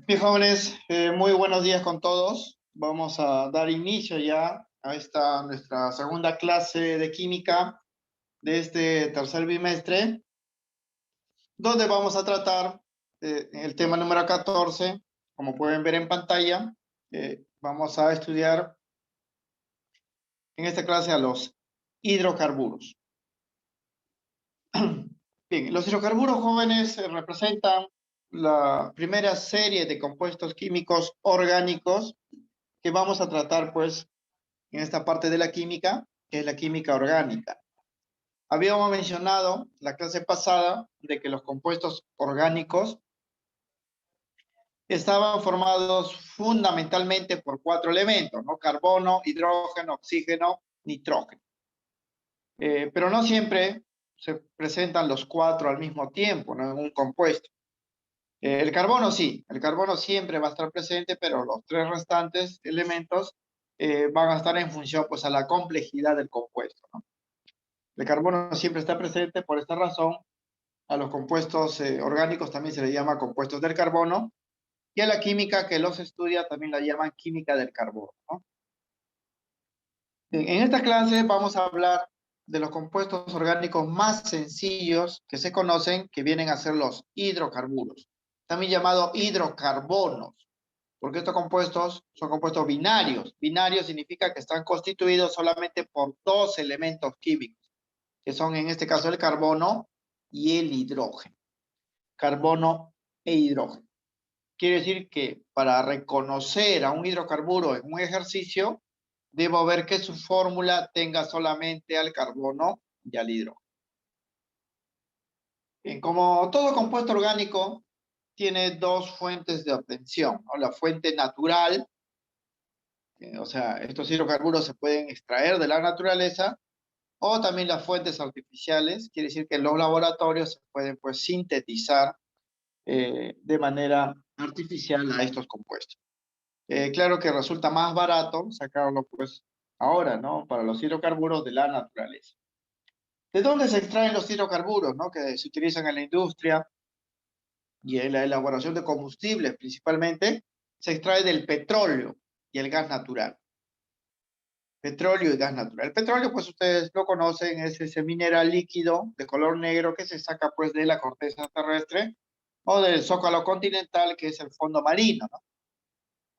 Bien, jóvenes, muy buenos días con todos. Vamos a dar inicio ya a esta nuestra segunda clase de química de este tercer bimestre, donde vamos a tratar el tema número 14. Como pueden ver en pantalla, vamos a estudiar en esta clase a los hidrocarburos. Bien, los hidrocarburos, jóvenes, representan la primera serie de compuestos químicos orgánicos que vamos a tratar, pues, en esta parte de la química, que es la química orgánica. Habíamos mencionado la clase pasada de que los compuestos orgánicos estaban formados fundamentalmente por 4 elementos, ¿no? Carbono, hidrógeno, oxígeno, nitrógeno. Pero no siempre se presentan los 4 al mismo tiempo, ¿no? En un compuesto. El carbono sí, el carbono siempre va a estar presente, pero los 3 restantes elementos van a estar en función, pues, a la complejidad del compuesto, ¿no? El carbono siempre está presente, por esta razón a los compuestos orgánicos también se les llama compuestos del carbono, y a la química que los estudia también la llaman química del carbono, ¿no? En esta clase vamos a hablar de los compuestos orgánicos más sencillos que se conocen, que vienen a ser los hidrocarburos, también llamados hidrocarbonos, porque estos compuestos son compuestos binarios. Binario significa que están constituidos solamente por 2 elementos químicos, que son en este caso el carbono y el hidrógeno. Carbono e hidrógeno. Quiere decir que para reconocer a un hidrocarburo en un ejercicio, debo ver que su fórmula tenga solamente al carbono y al hidrógeno. Bien, como todo compuesto orgánico, tiene 2 fuentes de obtención, ¿no? La fuente natural, o sea, estos hidrocarburos se pueden extraer de la naturaleza, o también las fuentes artificiales, quiere decir que en los laboratorios se pueden, pues, sintetizar de manera artificial a estos compuestos. Claro que resulta más barato sacarlo, pues, ahora, ¿no? Para los hidrocarburos de la naturaleza. ¿De dónde se extraen los hidrocarburos, no? Que se utilizan en la industria y en la elaboración de combustibles principalmente, se extrae del petróleo y el gas natural. Petróleo y gas natural. El petróleo, pues ustedes lo conocen, es ese mineral líquido de color negro que se saca, pues, de la corteza terrestre o del zócalo continental, que es el fondo marino, ¿no?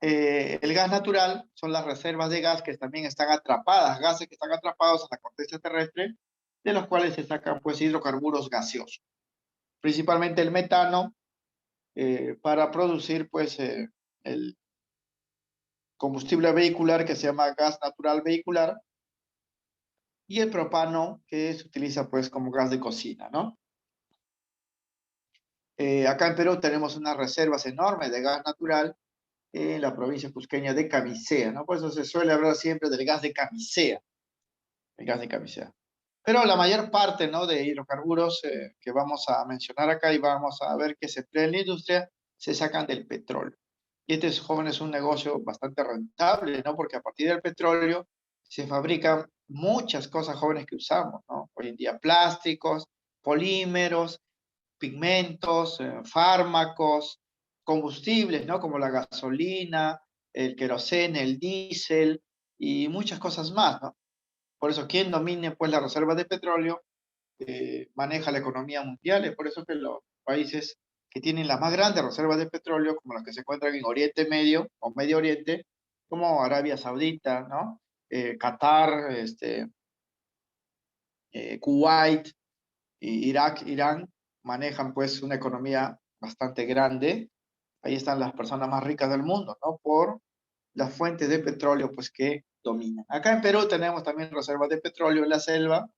El gas natural son las reservas de gas que también están atrapadas, gases que están atrapados en la corteza terrestre, de los cuales se sacan, pues, hidrocarburos gaseosos, principalmente el metano, para producir, pues, el combustible vehicular que se llama gas natural vehicular, y el propano, que se utiliza, pues, como gas de cocina, ¿no? Acá en Perú tenemos unas reservas enormes de gas natural en la provincia cusqueña de Camisea, ¿no? Por eso se suele hablar siempre del gas de Camisea, el gas de Camisea. Pero la mayor parte, ¿no?, de hidrocarburos que vamos a mencionar acá y vamos a ver que se emplea en la industria, se sacan del petróleo. Y este, jóvenes, es un negocio bastante rentable, ¿no? Porque a partir del petróleo se fabrican muchas cosas, jóvenes, que usamos, ¿no? Hoy en día plásticos, polímeros, pigmentos, fármacos, combustibles, ¿no? Como la gasolina, el queroseno, el diésel y muchas cosas más, ¿no? Por eso, quien domine, pues, la reserva de petróleo maneja la economía mundial. Es por eso que los países que tienen las más grandes reservas de petróleo, como las que se encuentran en Oriente Medio o Medio Oriente, como Arabia Saudita, ¿no? Qatar, Kuwait, Irak, Irán, manejan, pues, una economía bastante grande. Ahí están las personas más ricas del mundo, ¿no? Por las fuentes de petróleo, pues, que dominan. Acá en Perú tenemos también reservas de petróleo en la selva,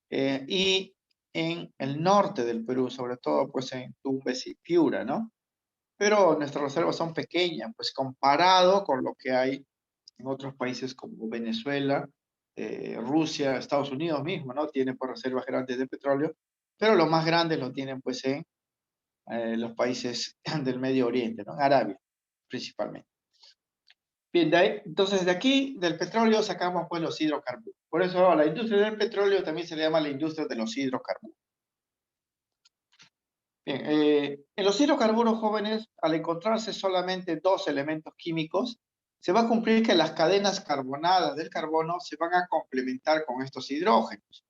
y en el norte del Perú, sobre todo, pues, en Tumbes y Piura, ¿no? Pero nuestras reservas son pequeñas, pues, comparado con lo que hay en otros países como Venezuela, Rusia, Estados Unidos mismo, ¿no? Tienen, pues, reservas grandes de petróleo, pero los más grandes lo tienen, pues, en los países del Medio Oriente, ¿no? En Arabia, principalmente. Bien, entonces de aquí, del petróleo, sacamos, pues, los hidrocarburos. Por eso a la industria del petróleo también se le llama la industria de los hidrocarburos. Bien, en los hidrocarburos jóvenes, al encontrarse solamente dos elementos químicos, se va a cumplir que las cadenas carbonadas del carbono se van a complementar con estos hidrógenos.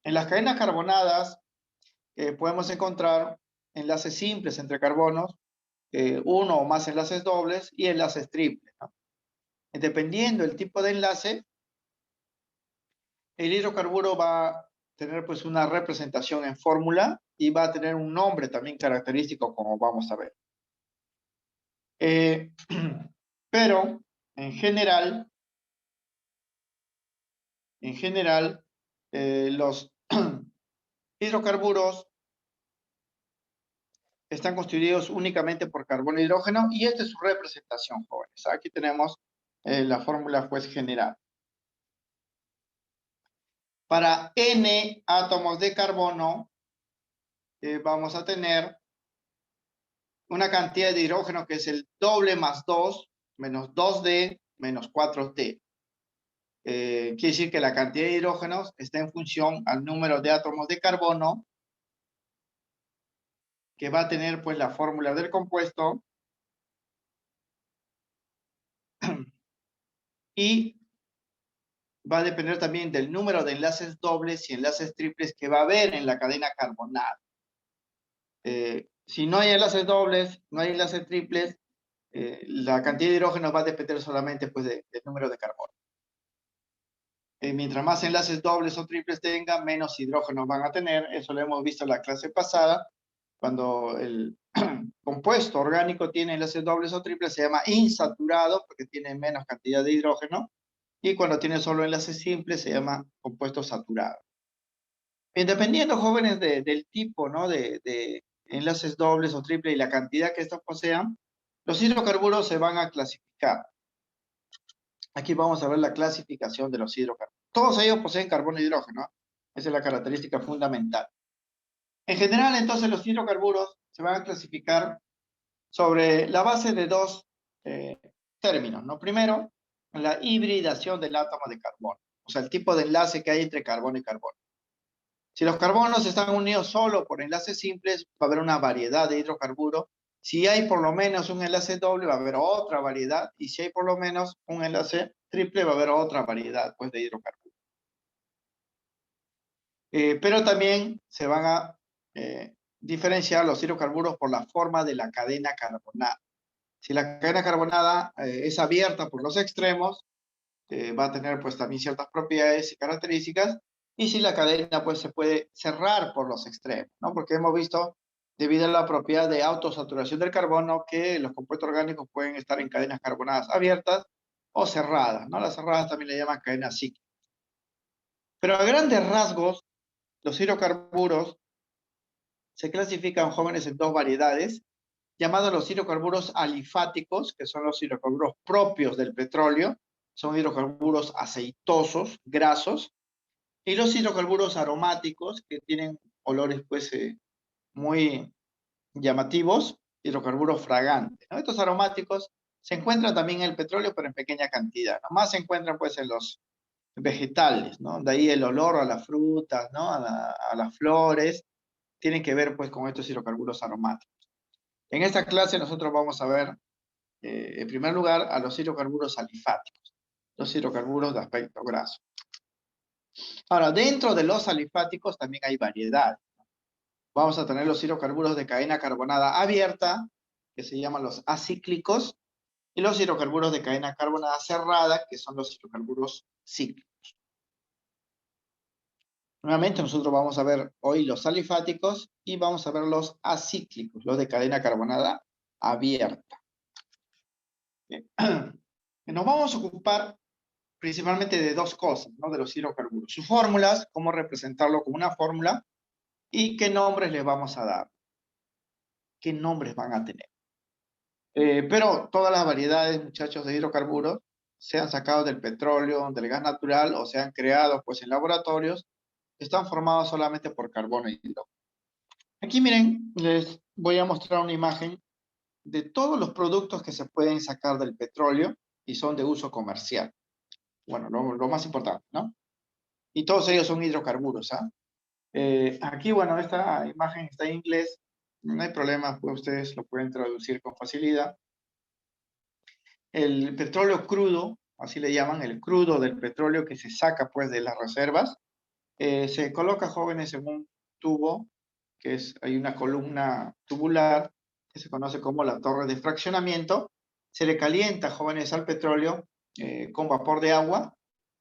En las cadenas carbonadas podemos encontrar enlaces simples entre carbonos, uno o más enlaces dobles y enlaces triples, ¿no? Dependiendo del tipo de enlace, el hidrocarburo va a tener pues una representación en fórmula y va a tener un nombre también característico, como vamos a ver. Eh, pero en general, los hidrocarburos están constituidos únicamente por carbono e hidrógeno y esta es su representación, jóvenes. Aquí tenemos la fórmula pues general. Para N átomos de carbono vamos a tener una cantidad de hidrógeno que es el doble más 2 menos 2D menos 4T. Quiere decir que la cantidad de hidrógenos está en función al número de átomos de carbono que va a tener pues la fórmula del compuesto y va a depender también del número de enlaces dobles y enlaces triples que va a haber en la cadena carbonada. Si no hay enlaces dobles, no hay enlaces triples, la cantidad de hidrógeno va a depender solamente pues, del número de carbono. Mientras más enlaces dobles o triples tenga, menos hidrógeno van a tener. Eso lo hemos visto en la clase pasada. Cuando el compuesto orgánico tiene enlaces dobles o triples, se llama insaturado porque tiene menos cantidad de hidrógeno. Y cuando tiene solo enlaces simples, se llama compuesto saturado. Dependiendo, jóvenes, del tipo, ¿no? de enlaces dobles o triples y la cantidad que estos posean, los hidrocarburos se van a clasificar. Aquí vamos a ver la clasificación de los hidrocarburos. Todos ellos poseen carbono e hidrógeno, ¿no? Esa es la característica fundamental. En general, entonces, los hidrocarburos se van a clasificar sobre la base de dos términos, ¿no? Primero, la hibridación del átomo de carbono, o sea, el tipo de enlace que hay entre carbono y carbono. Si los carbonos están unidos solo por enlaces simples, va a haber una variedad de hidrocarburos. Si hay por lo menos un enlace doble, va a haber otra variedad. Y si hay por lo menos un enlace triple, va a haber otra variedad pues, de hidrocarburos. Pero también se van a diferenciar los hidrocarburos por la forma de la cadena carbonada. Si la cadena carbonada es abierta por los extremos, va a tener pues también ciertas propiedades y características, y si la cadena pues se puede cerrar por los extremos, ¿no? Porque hemos visto, debido a la propiedad de autosaturación del carbono, que los compuestos orgánicos pueden estar en cadenas carbonadas abiertas o cerradas, ¿no? Las cerradas también le llaman cadenas cíclicas. Pero a grandes rasgos, los hidrocarburos se clasifican, jóvenes, en dos variedades, llamados los hidrocarburos alifáticos, que son los hidrocarburos propios del petróleo, son hidrocarburos aceitosos, grasos, y los hidrocarburos aromáticos, que tienen olores pues muy llamativos, hidrocarburos fragantes, ¿no? Estos aromáticos se encuentran también en el petróleo, pero en pequeña cantidad. Nomás se encuentran pues en los vegetales, ¿no? De ahí el olor a las frutas, ¿no? A las flores, tienen que ver pues con estos hidrocarburos aromáticos. En esta clase nosotros vamos a ver, en primer lugar, a los hidrocarburos alifáticos, los hidrocarburos de aspecto graso. Ahora, dentro de los alifáticos también hay variedad. Vamos a tener los hidrocarburos de cadena carbonada abierta, que se llaman los acíclicos, y los hidrocarburos de cadena carbonada cerrada, que son los hidrocarburos cíclicos. Nuevamente nosotros vamos a ver hoy los alifáticos y vamos a ver los acíclicos, los de cadena carbonada abierta. Bien. Nos vamos a ocupar principalmente de dos cosas, ¿no? De los hidrocarburos. Sus fórmulas, cómo representarlo como una fórmula y qué nombres les vamos a dar. ¿Qué nombres van a tener? Pero todas las variedades, muchachos, de hidrocarburos, sean sacados del petróleo, del gas natural o sean creados pues, en laboratorios, están formados solamente por carbono y hidrógeno. Aquí miren, les voy a mostrar una imagen de todos los productos que se pueden sacar del petróleo y son de uso comercial. Bueno, lo más importante, ¿no? Y todos ellos son hidrocarburos, ¿ah? Aquí, bueno, esta imagen está en inglés. no hay problema, pues ustedes lo pueden traducir con facilidad. El petróleo crudo, así le llaman, el crudo del petróleo que se saca pues de las reservas, se coloca, jóvenes, en un tubo, hay una columna tubular que se conoce como la torre de fraccionamiento. Se le calienta, jóvenes, al petróleo con vapor de agua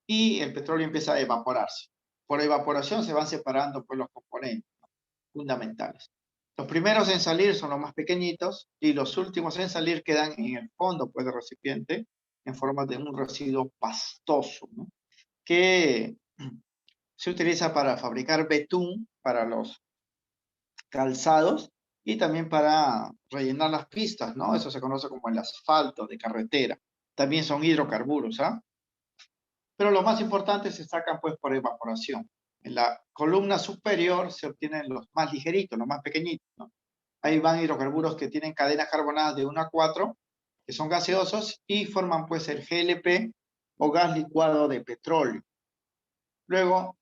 y el petróleo empieza a evaporarse. Por evaporación se van separando pues los componentes fundamentales. Los primeros en salir son los más pequeñitos y los últimos en salir quedan en el fondo pues, del recipiente en forma de un residuo pastoso, ¿no? Que se utiliza para fabricar betún para los calzados y también para rellenar las pistas, ¿no? Eso se conoce como el asfalto de carretera. También son hidrocarburos, ¿ah? Pero los más importantes se sacan pues por evaporación. En la columna superior se obtienen los más ligeritos, los más pequeñitos, ¿no? Ahí van hidrocarburos que tienen cadenas carbonadas de 1 a 4, que son gaseosos y forman pues el GLP o gas licuado de petróleo. Luego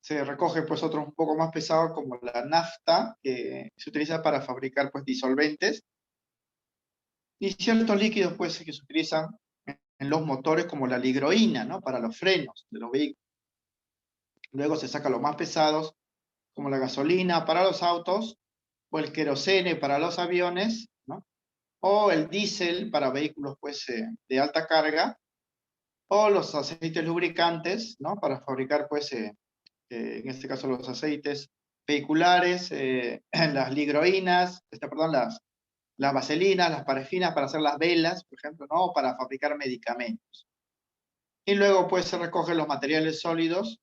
se recoge pues otros un poco más pesados como la nafta, que se utiliza para fabricar pues disolventes, y ciertos líquidos pues que se utilizan en los motores como la ligroína, ¿no? Para los frenos de los vehículos. Luego se saca los más pesados como la gasolina para los autos, o el querosene para los aviones, ¿no? O el diésel para vehículos pues de alta carga, o los aceites lubricantes, ¿no? Para fabricar pues en este caso los aceites vehiculares, las ligroínas, perdón, las vaselinas, las parafinas para hacer las velas, por ejemplo, ¿no? Para fabricar medicamentos. Y luego pues se recogen los materiales sólidos,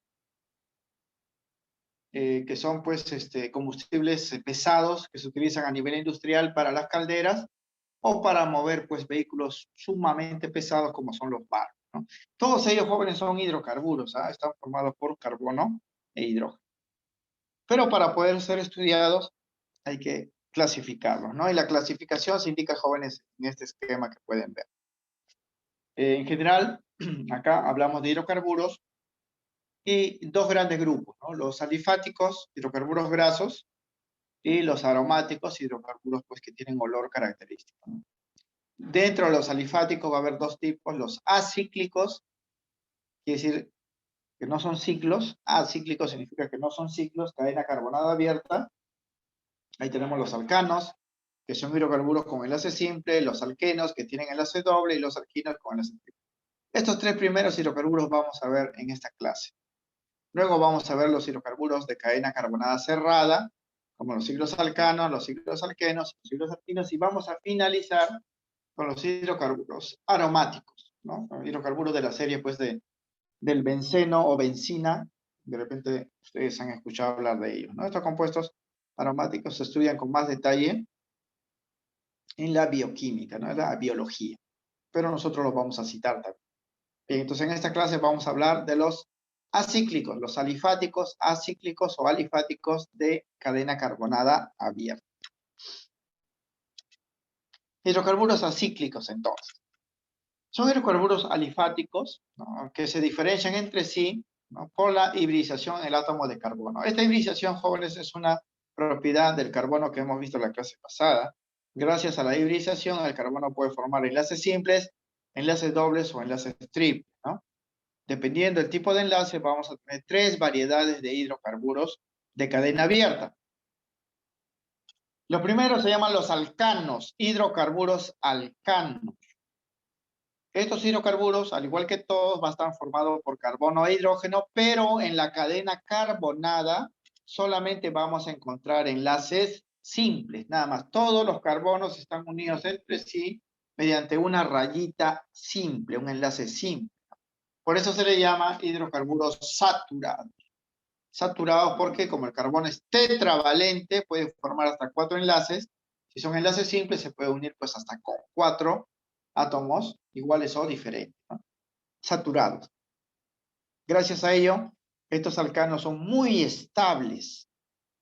que son pues combustibles pesados que se utilizan a nivel industrial para las calderas o para mover pues vehículos sumamente pesados como son los barcos, ¿no? Todos ellos, jóvenes, son hidrocarburos, ¿ah? Están formados por carbono e hidrógeno. Pero para poder ser estudiados hay que clasificarlos, ¿no? Y la clasificación se indica, jóvenes, en este esquema que pueden ver. En general, acá hablamos de hidrocarburos y dos grandes grupos, ¿no? Los alifáticos, hidrocarburos grasos, y los aromáticos, hidrocarburos pues, que tienen olor característico, ¿no? Dentro de los alifáticos va a haber dos tipos, los acíclicos, quiere decir que no son ciclos. Acíclicos significa que no son ciclos, cadena carbonada abierta. Ahí tenemos los alcanos, que son hidrocarburos con enlace simple, los alquenos, que tienen enlace doble, y los alquinos con enlace triple. Estos tres primeros hidrocarburos vamos a ver en esta clase. Luego vamos a ver los hidrocarburos de cadena carbonada cerrada, como los ciclos alcanos, los ciclos alquenos, los ciclos alquinos, y vamos a finalizar con los hidrocarburos aromáticos, ¿no? Los hidrocarburos de la serie, pues, del benceno o bencina. De repente ustedes han escuchado hablar de ellos, ¿no? Estos compuestos aromáticos se estudian con más detalle en la bioquímica, ¿no? En la biología. Pero nosotros los vamos a citar también. Bien, entonces en esta clase vamos a hablar de los acíclicos, los alifáticos, acíclicos o alifáticos de cadena carbonada abierta. Hidrocarburos acíclicos, entonces. Son hidrocarburos alifáticos, ¿no? Que se diferencian entre sí, ¿no? Por la hibridización en el átomo de carbono. Esta hibridización, jóvenes, es una propiedad del carbono que hemos visto en la clase pasada. Gracias a la hibridización, el carbono puede formar enlaces simples, enlaces dobles o enlaces triples, ¿no? Dependiendo del tipo de enlace, vamos a tener tres variedades de hidrocarburos de cadena abierta. Los primeros se llaman los alcanos, hidrocarburos alcanos. Estos hidrocarburos, al igual que todos, van a estar formados por carbono e hidrógeno, pero en la cadena carbonada solamente vamos a encontrar enlaces simples, nada más. Todos los carbonos están unidos entre sí mediante una rayita simple, un enlace simple. Por eso se le llama hidrocarburos saturados. Saturados porque como el carbono es tetravalente, puede formar hasta 4 enlaces. Si son enlaces simples, se puede unir pues hasta con 4 átomos iguales o diferentes, ¿no? Saturados. Gracias a ello, estos alcanos son muy estables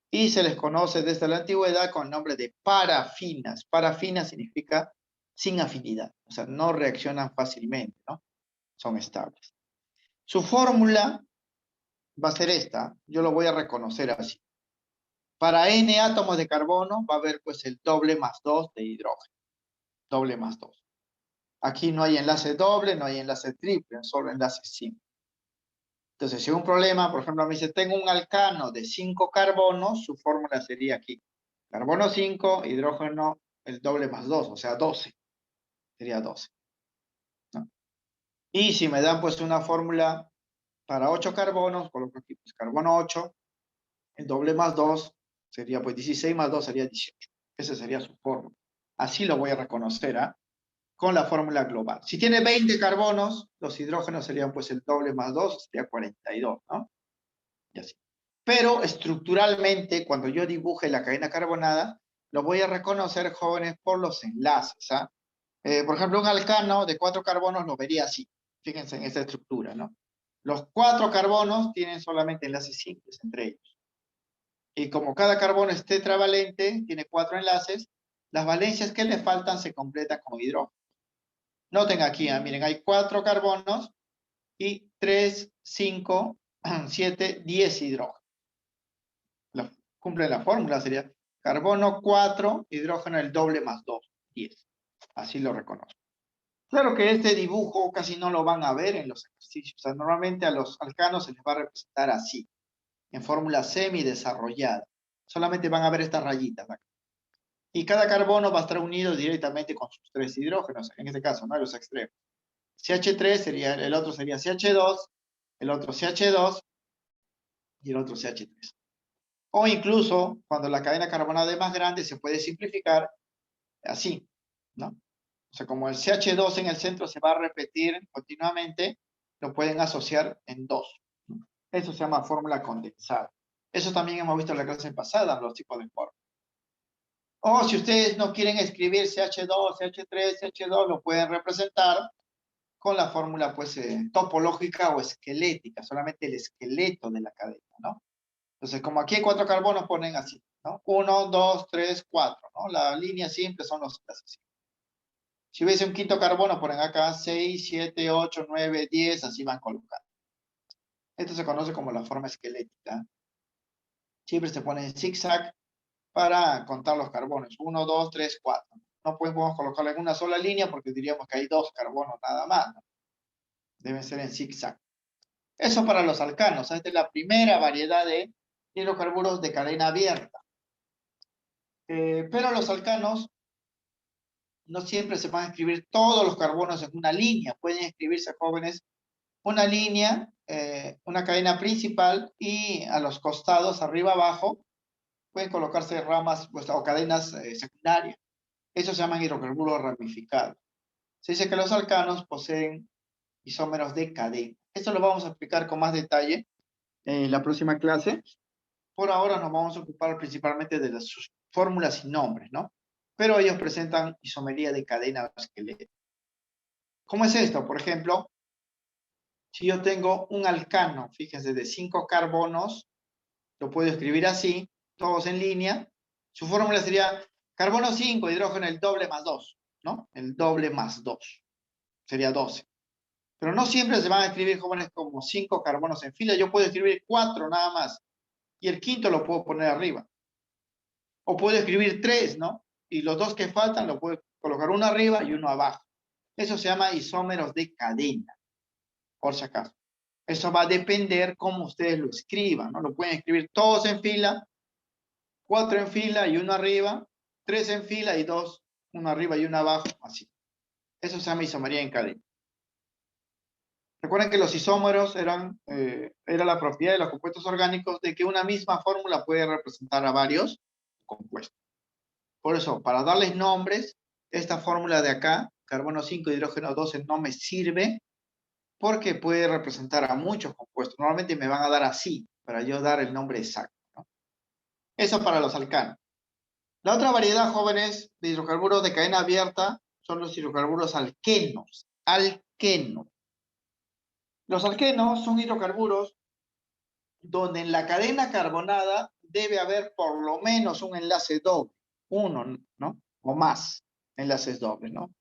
y se les conoce desde la antigüedad con el nombre de parafinas. Parafina significa sin afinidad, o sea, no reaccionan fácilmente, ¿no? Son estables. Su fórmula va a ser esta, yo lo voy a reconocer así. Para N átomos de carbono va a haber pues el doble más 2 de hidrógeno. Doble más 2. Aquí no hay enlace doble, no hay enlace triple, solo enlace simple. Entonces, si hay un problema, por ejemplo, me dice, tengo un alcano de 5 carbonos, su fórmula sería aquí. Carbono 5, hidrógeno el doble más 2, o sea, 12. Sería 12. ¿No? Y si me dan pues una fórmula para 8 carbonos, coloco aquí pues carbono 8, el doble más 2 sería pues 16 más 2 sería 18. Esa sería su fórmula. Así lo voy a reconocer, ¿ah? Con la fórmula global. Si tiene 20 carbonos, los hidrógenos serían pues el doble más 2, sería 42, ¿no? Y así. Pero estructuralmente, cuando yo dibuje la cadena carbonada, lo voy a reconocer, jóvenes, por los enlaces, ¿ah? Por ejemplo, un alcano de 4 carbonos lo vería así. Fíjense en esta estructura, ¿no? Los 4 carbonos tienen solamente enlaces simples entre ellos. Y como cada carbono es tetravalente, tiene 4 enlaces, las valencias que le faltan se completan con hidrógeno. Noten aquí, miren, hay 4 carbonos y 3, 5, 7, 10 hidrógenos. Cumple la fórmula, sería carbono 4, hidrógeno el doble más 2, 10. Así lo reconozco. Claro que este dibujo casi no lo van a ver en los ejercicios. O sea, normalmente a los alcanos se les va a representar así, en fórmula semi-desarrollada. Solamente van a ver estas rayitas acá. Y cada carbono va a estar unido directamente con sus 3 hidrógenos, en este caso, ¿no? Los extremos. CH3 sería, el otro sería CH2, el otro CH2 y el otro CH3. O incluso, cuando la cadena carbonada es más grande, se puede simplificar así, ¿no? O sea, como el CH2 en el centro se va a repetir continuamente, lo pueden asociar en 2. ¿No? Eso se llama fórmula condensada. Eso también hemos visto en la clase pasada, los tipos de fórmula. O si ustedes no quieren escribir CH2, CH3, CH2, lo pueden representar con la fórmula pues topológica o esquelética, solamente el esqueleto de la cadena, ¿no? Entonces, como aquí hay 4 carbonos, ponen así, ¿no? 1, 2, 3, 4, ¿no? La línea simple son los enlaces. Si hubiese un quinto carbono, ponen acá 6, 7, 8, 9, 10, así van colocando. Esto se conoce como la forma esquelética. Siempre se pone en zigzag para contar los carbonos. 1, 2, 3, 4. No podemos colocarlo en una sola línea porque diríamos que hay 2 carbonos nada más, ¿no? Deben ser en zigzag. Eso para los alcanos. Esta es la primera variedad de hidrocarburos de cadena abierta. Pero los alcanos no siempre se van a escribir todos los carbonos en una línea. Pueden escribirse, jóvenes, una línea, una cadena principal y a los costados, arriba abajo, pueden colocarse ramas pues, o cadenas secundarias. Eso se llaman hidrocarburos ramificados. Se dice que los alcanos poseen isómeros de cadena. Esto lo vamos a explicar con más detalle en la próxima clase. Por ahora nos vamos a ocupar principalmente de sus fórmulas y nombres, ¿no? Pero ellos presentan isomería de cadena o esqueleto. ¿Cómo es esto? Por ejemplo, si yo tengo un alcano, fíjense, de 5 carbonos, lo puedo escribir así, todos en línea. Su fórmula sería carbono 5, hidrógeno el doble más 2, ¿no? El doble más 2. Sería 12. Pero no siempre se van a escribir, jóvenes, como 5 carbonos en fila. Yo puedo escribir 4 nada más. Y el quinto lo puedo poner arriba. O puedo escribir 3, ¿no? Y los 2 que faltan lo puedo colocar uno arriba y uno abajo. Eso se llama isómeros de cadena, por si acaso. Eso va a depender cómo ustedes lo escriban, ¿no? Lo pueden escribir todos en fila, 4 en fila y uno arriba, 3 en fila y 2, uno arriba y uno abajo, así. Eso se llama isomería en cadena. Recuerden que los isómeros era la propiedad de los compuestos orgánicos de que una misma fórmula puede representar a varios compuestos. Por eso, para darles nombres, esta fórmula de acá, carbono 5, hidrógeno 12, no me sirve porque puede representar a muchos compuestos. Normalmente me van a dar así, para yo dar el nombre exacto, ¿no? Eso para los alcanos. La otra variedad, jóvenes, de hidrocarburos de cadena abierta son los hidrocarburos alquenos. Alquenos. Los alquenos son hidrocarburos donde en la cadena carbonada debe haber por lo menos un enlace doble. Uno, ¿no? O más enlaces dobles, ¿no?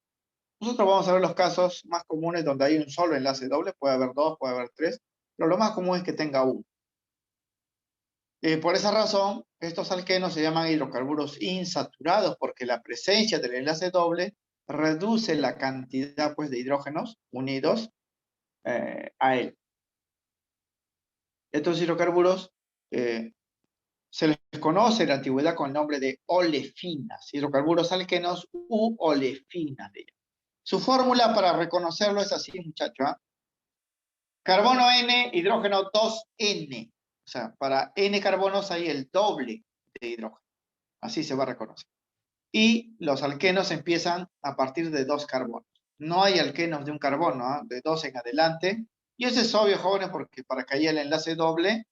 Nosotros vamos a ver los casos más comunes donde hay un solo enlace doble. Puede haber 2, puede haber 3, pero lo más común es que tenga uno. Por esa razón, Estos alquenos se llaman hidrocarburos insaturados porque la presencia del enlace doble reduce la cantidad pues, de hidrógenos unidos a él. Estos hidrocarburos se les conoce en la antigüedad con el nombre de olefinas, hidrocarburos alquenos u olefinas. Su fórmula para reconocerlo es así, muchachos. Carbono N, hidrógeno 2N. O sea, para N carbonos hay el doble de hidrógeno. Así se va a reconocer. Y los alquenos empiezan a partir de 2 carbonos. No hay alquenos de un carbono, de 2 en adelante. Y eso es obvio, jóvenes, porque para que haya el enlace doble,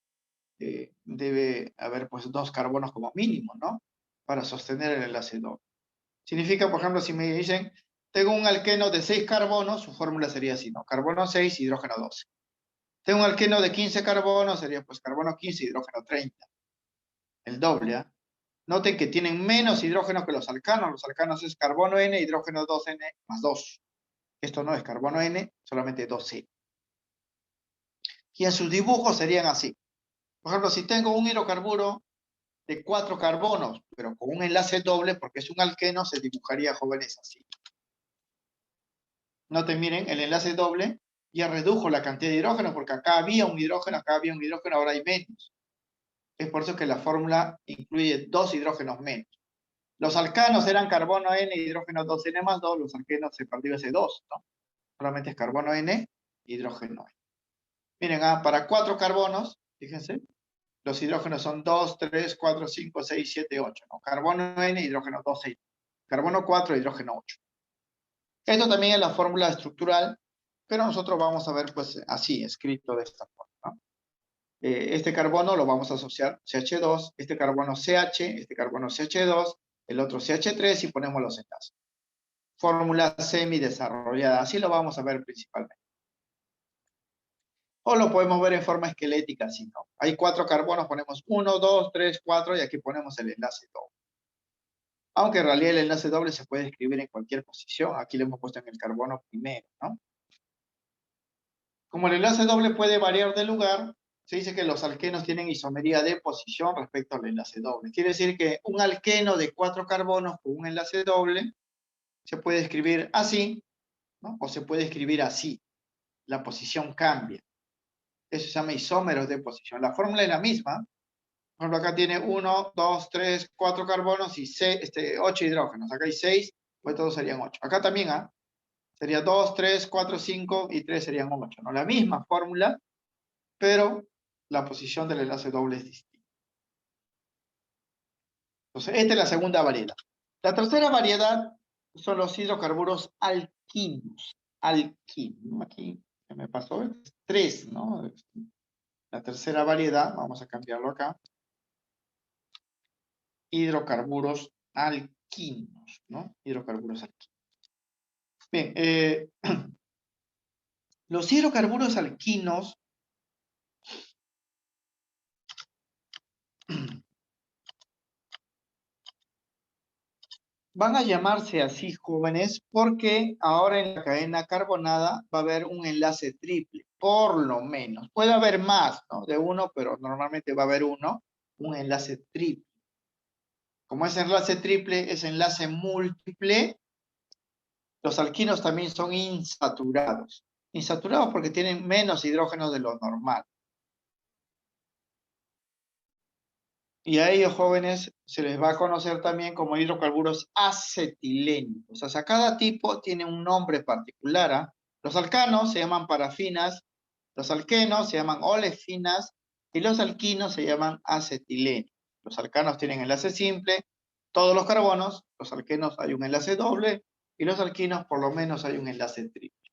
debe haber pues 2 carbonos como mínimo, ¿no? Para sostener el enlace doble. Significa, por ejemplo, si me dicen, tengo un alqueno de 6 carbonos, su fórmula sería así, ¿no? Carbono 6, hidrógeno 12. Tengo un alqueno de 15 carbonos, sería pues carbono 15, hidrógeno 30. El doble, ¿eh? Noten que tienen menos hidrógenos que los alcanos. Los alcanos es carbono N, hidrógeno 2N más 2. Esto no es carbono N, solamente 2C. Y en sus dibujos serían así. Por ejemplo, si tengo un hidrocarburo de 4 carbonos, pero con un enlace doble, porque es un alqueno, se dibujaría, jóvenes, así. Noten, miren, el enlace doble ya redujo la cantidad de hidrógenos, porque acá había un hidrógeno, ahora hay menos. Es por eso que la fórmula incluye 2 hidrógenos menos. Los alcanos eran carbono N, hidrógeno 2N más 2, los alquenos se perdió ese 2, ¿no? Solamente es carbono N, hidrógeno N. Miren, para 4 carbonos, fíjense, los hidrógenos son 2, 3, 4, 5, 6, 7, 8, ¿no? Carbono N, hidrógeno 2, 6. Carbono 4, hidrógeno 8. Esto también es la fórmula estructural, pero nosotros vamos a ver, pues, así, escrito de esta forma, ¿no? Este carbono lo vamos a asociar CH2, este carbono CH, este carbono CH2, el otro CH3 y ponemos los enlaces. Fórmula semi-desarrollada, así lo vamos a ver principalmente. O lo podemos ver en forma esquelética, así, ¿no? Hay 4 carbonos, ponemos 1, 2, 3, 4 y aquí ponemos el enlace doble. Aunque en realidad el enlace doble se puede escribir en cualquier posición, aquí lo hemos puesto en el carbono primero, ¿no? Como el enlace doble puede variar de lugar, se dice que los alquenos tienen isomería de posición respecto al enlace doble. Quiere decir que un alqueno de 4 carbonos con un enlace doble se puede escribir así, ¿no? O se puede escribir así. La posición cambia. Eso se llama isómeros de posición. La fórmula es la misma. Por ejemplo, acá tiene 1, 2, 3, 4 carbonos y 8 hidrógenos. Acá hay 6, pues todos serían 8. Acá también, sería 2, 3, 4, 5 y 3 serían 8, ¿no? La misma fórmula, pero la posición del enlace doble es distinta. Entonces, esta es la segunda variedad. La tercera variedad son los hidrocarburos alquinos. Alquino, aquí se me pasó, es 3, ¿no? La tercera variedad, vamos a cambiarlo acá. Hidrocarburos alquinos, ¿no? Hidrocarburos alquinos. Bien, los hidrocarburos alquinos van a llamarse así, jóvenes, porque ahora en la cadena carbonada va a haber un enlace triple, por lo menos. Puede haber más, ¿no? De uno, pero normalmente va a haber uno, un enlace triple. Como ese enlace triple es enlace múltiple, los alquinos también son insaturados. Insaturados porque tienen menos hidrógenos de lo normal. Y a ellos, jóvenes, se les va a conocer también como hidrocarburos acetilénicos. O sea, cada tipo tiene un nombre particular, ¿ah? Los alcanos se llaman parafinas, los alquenos se llaman olefinas y los alquinos se llaman acetilénicos. Los alcanos tienen enlace simple, todos los carbonos, los alquenos hay un enlace doble y los alquinos por lo menos hay un enlace triple.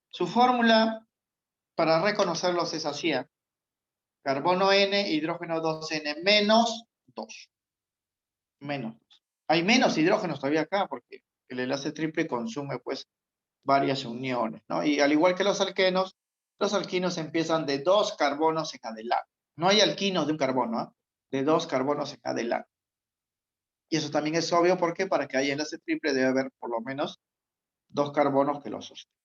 Su fórmula para reconocerlos es así, ¿ah? Carbono N, hidrógeno 2N menos 2. Menos 2. Hay menos hidrógenos todavía acá porque el enlace triple consume pues varias uniones, ¿no? Y al igual que los alquenos, los alquinos empiezan de 2 carbonos en adelante. No hay alquinos de un carbono, ¿eh? De 2 carbonos en adelante. Y eso también es obvio porque para que haya enlace triple debe haber por lo menos 2 carbonos que lo sostengan.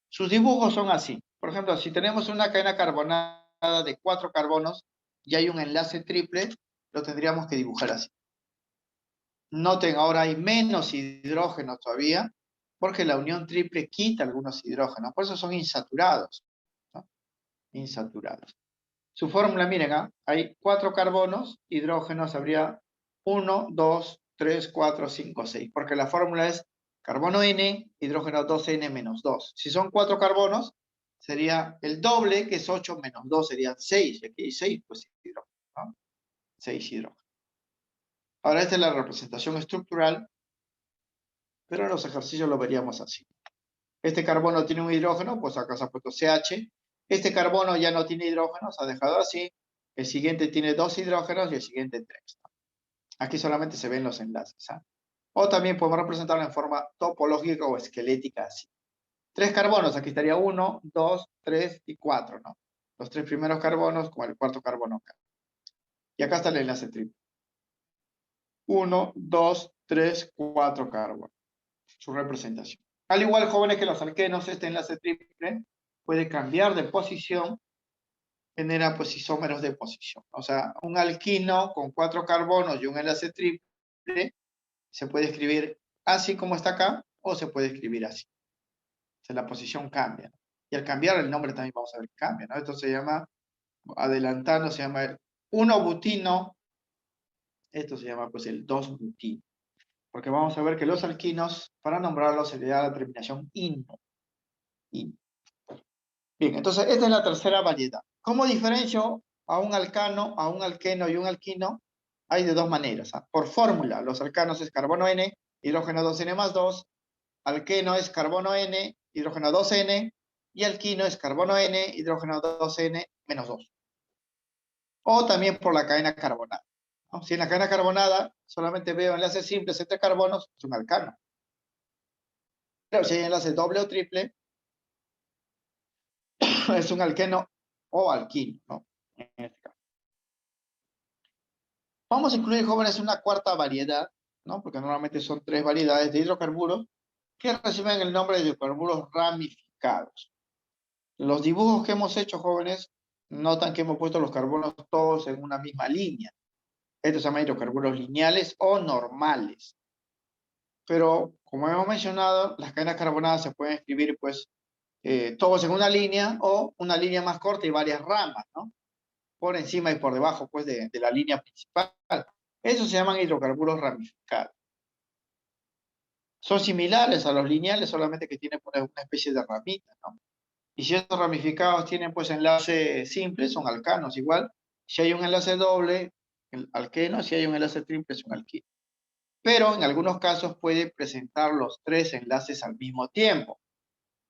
Sus dibujos son así. Por ejemplo, si tenemos una cadena carbonada de 4 carbonos y hay un enlace triple, lo tendríamos que dibujar así. Noten, ahora hay menos hidrógeno todavía, porque la unión triple quita algunos hidrógenos, por eso son insaturados, ¿no? Insaturados. Su fórmula, miren, hay 4 carbonos, hidrógenos habría 1, 2, 3, 4, 5, 6, porque la fórmula es carbono N, hidrógeno 2N menos 2. Si son 4 carbonos, sería el doble, que es 8 menos 2, serían 6. Y aquí hay 6, pues hidrógeno, ¿no? 6 hidrógenos. Ahora esta es la representación estructural, pero en los ejercicios lo veríamos así. Este carbono tiene un hidrógeno, pues acá se ha puesto CH. Este carbono ya no tiene hidrógeno, se ha dejado así. El siguiente tiene 2 hidrógenos y el siguiente 3. Aquí solamente se ven los enlaces. O también podemos representarlo en forma topológica o esquelética así. 3 carbonos, aquí estaría 1, 2, 3 y 4, ¿no? Los 3 primeros carbonos con el cuarto carbono acá. Y acá está el enlace triple. 1, 2, 3, 4 carbonos. Su representación. Al igual, jóvenes, que los alquenos, este enlace triple puede cambiar de posición, genera pues isómeros de posición. O sea, un alquino con 4 carbonos y un enlace triple se puede escribir así como está acá, o se puede escribir así. O sea, la posición cambia. Y al cambiar el nombre también vamos a ver que cambia, ¿no? Esto se llama, adelantando, se llama el 1-butino. Esto se llama pues el 2-butino. Porque vamos a ver que los alquinos, para nombrarlos, se le da la terminación -ino. Bien, entonces esta es la tercera variedad. ¿Cómo diferencio a un alcano, a un alqueno y un alquino? Hay de dos maneras. Por fórmula, los alcanos es carbono N, hidrógeno 2N más 2, alqueno es carbono N, hidrógeno 2N, y alquino es carbono N, hidrógeno 2N menos 2. O también por la cadena carbonada, ¿no? Si en la cadena carbonada solamente veo enlaces simples entre carbonos, es un alcano. Pero si hay enlace doble o triple, es un alqueno o alquino, ¿no? En este caso. Vamos a incluir, jóvenes, una cuarta variedad, ¿no? Porque normalmente son 3 variedades de hidrocarburos que reciben el nombre de hidrocarburos ramificados. Los dibujos que hemos hecho, jóvenes, notan que hemos puesto los carbonos todos en una misma línea. Estos se llaman hidrocarburos lineales o normales. Pero, como hemos mencionado, las cadenas carbonadas se pueden escribir, pues, todos en una línea o una línea más corta y varias ramas, ¿no? Por encima y por debajo, pues, de la línea principal. Esos se llaman hidrocarburos ramificados. Son similares a los lineales, solamente que tienen pues, una especie de ramita, ¿no? Y si estos ramificados tienen pues enlace simple, son alcanos igual. Si hay un enlace doble, el alqueno. Si hay un enlace triple, es un alquino. Pero en algunos casos puede presentar los 3 enlaces al mismo tiempo.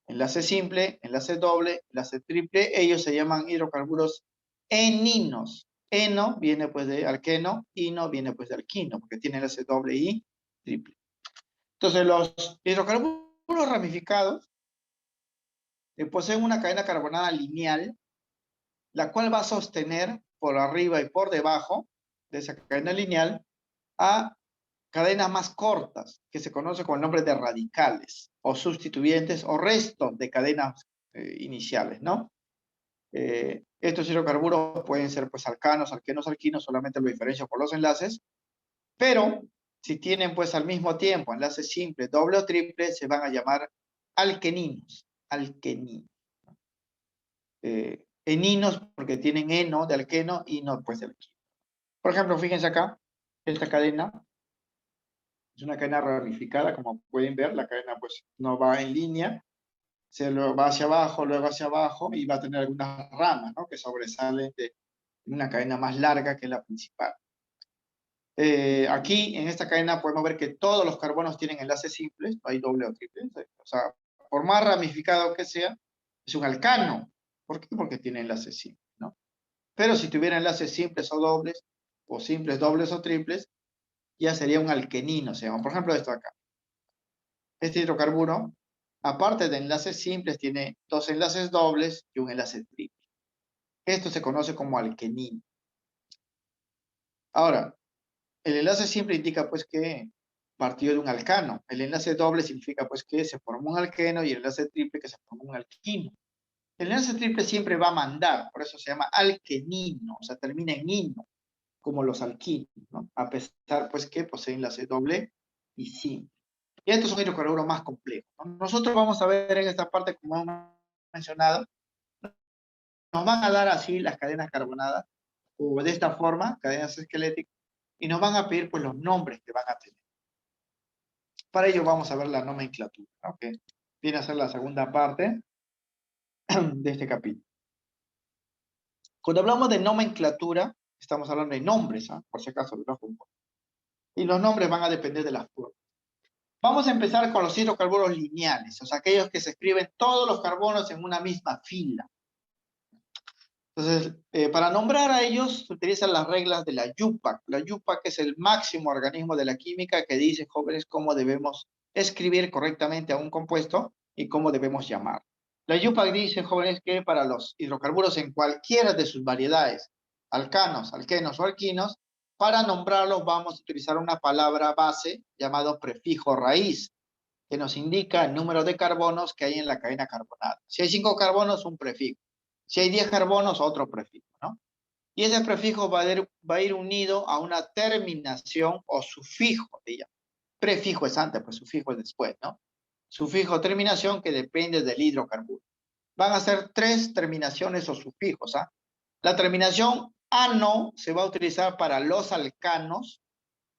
Enlace simple, enlace doble, enlace triple. Ellos se llaman hidrocarburos eninos. Eno viene pues de alqueno, ino viene pues de alquino, porque tiene enlace doble y triple. Entonces los hidrocarburos ramificados poseen una cadena carbonada lineal, la cual va a sostener por arriba y por debajo de esa cadena lineal a cadenas más cortas, que se conoce con el nombre de radicales, o sustituyentes, o restos de cadenas iniciales, ¿no? Estos hidrocarburos pueden ser pues alcanos, alquenos, alquinos, solamente lo diferencio por los enlaces, pero si tienen pues al mismo tiempo enlaces simples, doble o triple, se van a llamar alqueninos, alqueninos. Eninos porque tienen eno de alqueno y no pues de alquino. Por ejemplo, fíjense acá, esta cadena es una cadena ramificada, como pueden ver, la cadena pues no va en línea, se lo va hacia abajo, luego hacia abajo, y va a tener algunas ramas, ¿no? Que sobresalen de una cadena más larga que la principal. Aquí, en esta cadena, podemos ver que todos los carbonos tienen enlaces simples, no hay doble o triple. O sea, por más ramificado que sea, es un alcano. ¿Por qué? Porque tiene enlaces simples, ¿no? Pero si tuviera enlaces simples o dobles, o simples, dobles o triples, ya sería un alquenino, se llama. Por ejemplo, esto acá. Este hidrocarburo, aparte de enlaces simples, tiene 2 enlaces dobles y un enlace triple. Esto se conoce como alquenino. Ahora, el enlace simple indica pues que partió de un alcano. El enlace doble significa pues que se formó un alqueno, y el enlace triple que se formó un alquino. El enlace triple siempre va a mandar, por eso se llama alquenino, o sea, termina en ino. como los alquinos, ¿no? A pesar, pues, que poseen la C doble y simple. Y estos son hidrocarburos más complejos, ¿no? Nosotros vamos a ver en esta parte, como hemos mencionado, nos van a dar así las cadenas carbonadas, o de esta forma, cadenas esqueléticas, y nos van a pedir, pues, los nombres que van a tener. Para ello vamos a ver la nomenclatura, ¿no? Que viene a ser la segunda parte de este capítulo. Cuando hablamos de nomenclatura, estamos hablando de nombres, ¿ah? Por si acaso, y los nombres van a depender de las formas. Vamos a empezar con los hidrocarburos lineales, o sea, aquellos que se escriben todos los carbonos en una misma fila. Entonces, para nombrar a ellos, se utilizan las reglas de la UPAC. La UPAC es el máximo organismo de la química que dice, jóvenes, cómo debemos escribir correctamente a un compuesto y cómo debemos llamar. La UPAC dice, jóvenes, que para los hidrocarburos en cualquiera de sus variedades, alcanos, alquenos o alquinos, para nombrarlos vamos a utilizar una palabra base llamado prefijo raíz, que nos indica el número de carbonos que hay en la cadena carbonada. Si hay 5 carbonos, un prefijo. Si hay 10 carbonos, otro prefijo, ¿no? Y ese prefijo va a ir unido a una terminación o sufijo, digamos. Prefijo es antes, pues sufijo es después, ¿no? Sufijo o terminación que depende del hidrocarburo. Van a ser 3 terminaciones o sufijos, ¿ah? La terminación ano se va a utilizar para los alcanos,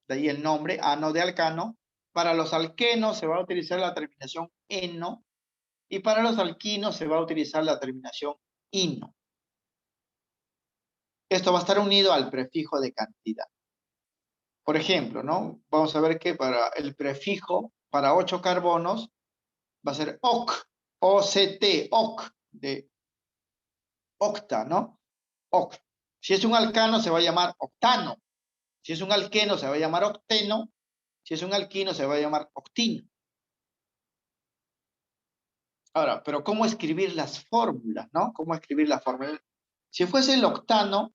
de ahí el nombre, ano de alcano. Para los alquenos se va a utilizar la terminación eno, y para los alquinos se va a utilizar la terminación ino. Esto va a estar unido al prefijo de cantidad. Por ejemplo, ¿no? Vamos a ver que para el prefijo, para 8 carbonos, va a ser oc, O-C-T, oc, de octa, ¿no? Oc. Si es un alcano, se va a llamar octano. Si es un alqueno, se va a llamar octeno. Si es un alquino, se va a llamar octino. Ahora, pero ¿cómo escribir las fórmulas, no? ¿Cómo escribir la fórmula? Si fuese el octano,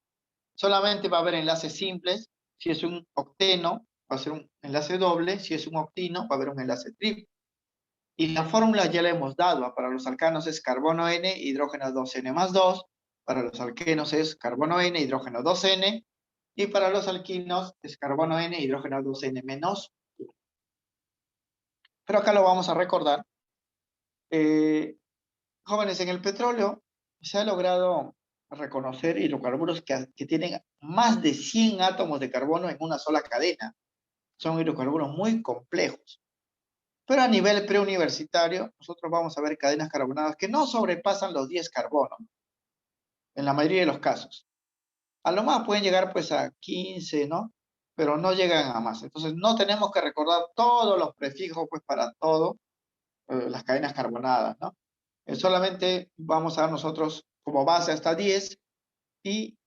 solamente va a haber enlaces simples. Si es un octeno, va a ser un enlace doble. Si es un octino, va a haber un enlace triple. Y la fórmula ya la hemos dado. Para los alcanos es carbono N, hidrógeno 2N más 2. Para los alquenos es carbono N, hidrógeno 2N. Y para los alquinos es carbono N, hidrógeno 2N menos 1. Pero acá lo vamos a recordar. Jóvenes, en el petróleo se ha logrado reconocer hidrocarburos que tienen más de 100 átomos de carbono en una sola cadena. Son hidrocarburos muy complejos. Pero a nivel preuniversitario, nosotros vamos a ver cadenas carbonadas que no sobrepasan los 10 carbonos, en la mayoría de los casos. A lo más pueden llegar pues a 15, ¿no? Pero no llegan a más. Entonces no tenemos que recordar todos los prefijos pues para todo, las cadenas carbonadas, ¿no? Solamente vamos a dar nosotros como base hasta 10 y